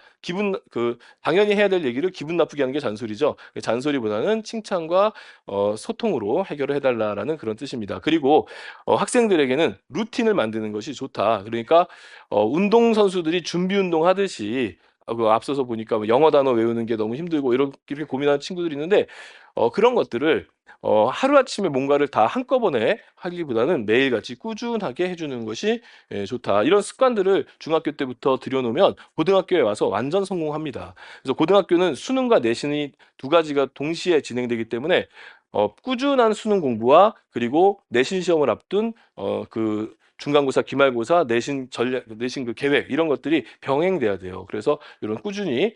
당연히 해야 될 얘기를 기분 나쁘게 하는 게 잔소리죠. 잔소리보다는 칭찬과 소통으로 해결을 해 달라라는 그런 뜻입니다. 그리고 학생들에게는 루틴을 만드는 것이 좋다. 그러니까 운동 선수들이 준비 운동하듯이 앞서서 보니까 뭐 영어 단어 외우는 게 너무 힘들고 이렇게 고민하는 친구들이 있는데 그런 것들을 하루아침에 뭔가를 다 한꺼번에 하기보다는 매일같이 꾸준하게 해 주는 것이 좋다. 이런 습관들을 중학교 때부터 들여놓으면 고등학교에 와서 완전 성공합니다. 그래서 고등학교는 수능과 내신이 두 가지가 동시에 진행되기 때문에 꾸준한 수능 공부와 그리고 내신 시험을 앞둔 중간고사, 기말고사, 내신 계획 이런 것들이 병행돼야 돼요. 그래서 이런 꾸준히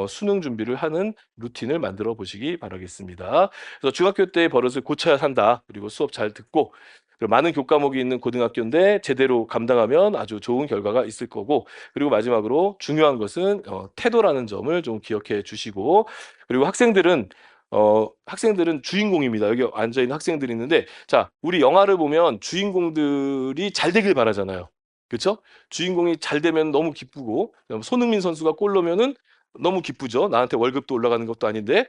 수능 준비를 하는 루틴을 만들어 보시기 바라겠습니다. 그래서 중학교 때의 버릇을 고쳐야 산다. 그리고 수업 잘 듣고 그리고 많은 교과목이 있는 고등학교인데 제대로 감당하면 아주 좋은 결과가 있을 거고 그리고 마지막으로 중요한 것은 태도라는 점을 좀 기억해 주시고 그리고 학생들은 주인공입니다. 여기 앉아 있는 학생들이 있는데 자, 우리 영화를 보면 주인공들이 잘 되길 바라잖아요. 그쵸? 주인공이 잘 되면 너무 기쁘고 손흥민 선수가 골 넣으면은 너무 기쁘죠. 나한테 월급도 올라가는 것도 아닌데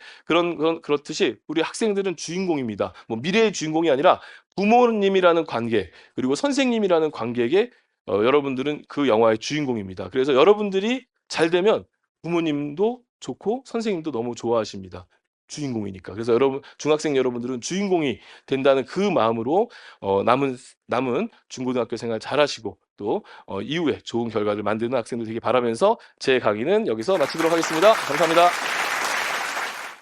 그렇듯이 우리 학생들은 주인공입니다. 뭐 미래의 주인공이 아니라 부모님이라는 관계 그리고 선생님이라는 관계에 여러분들은 그 영화의 주인공입니다. 그래서 여러분들이 잘 되면 부모님도 좋고 선생님도 너무 좋아하십니다. 주인공이니까. 그래서 여러분, 중학생 여러분들은 주인공이 된다는 그 마음으로 남은 중고등학교 생활 잘하시고 또 이후에 좋은 결과를 만드는 학생들 되길 바라면서 제 강의는 여기서 마치도록 하겠습니다. 감사합니다.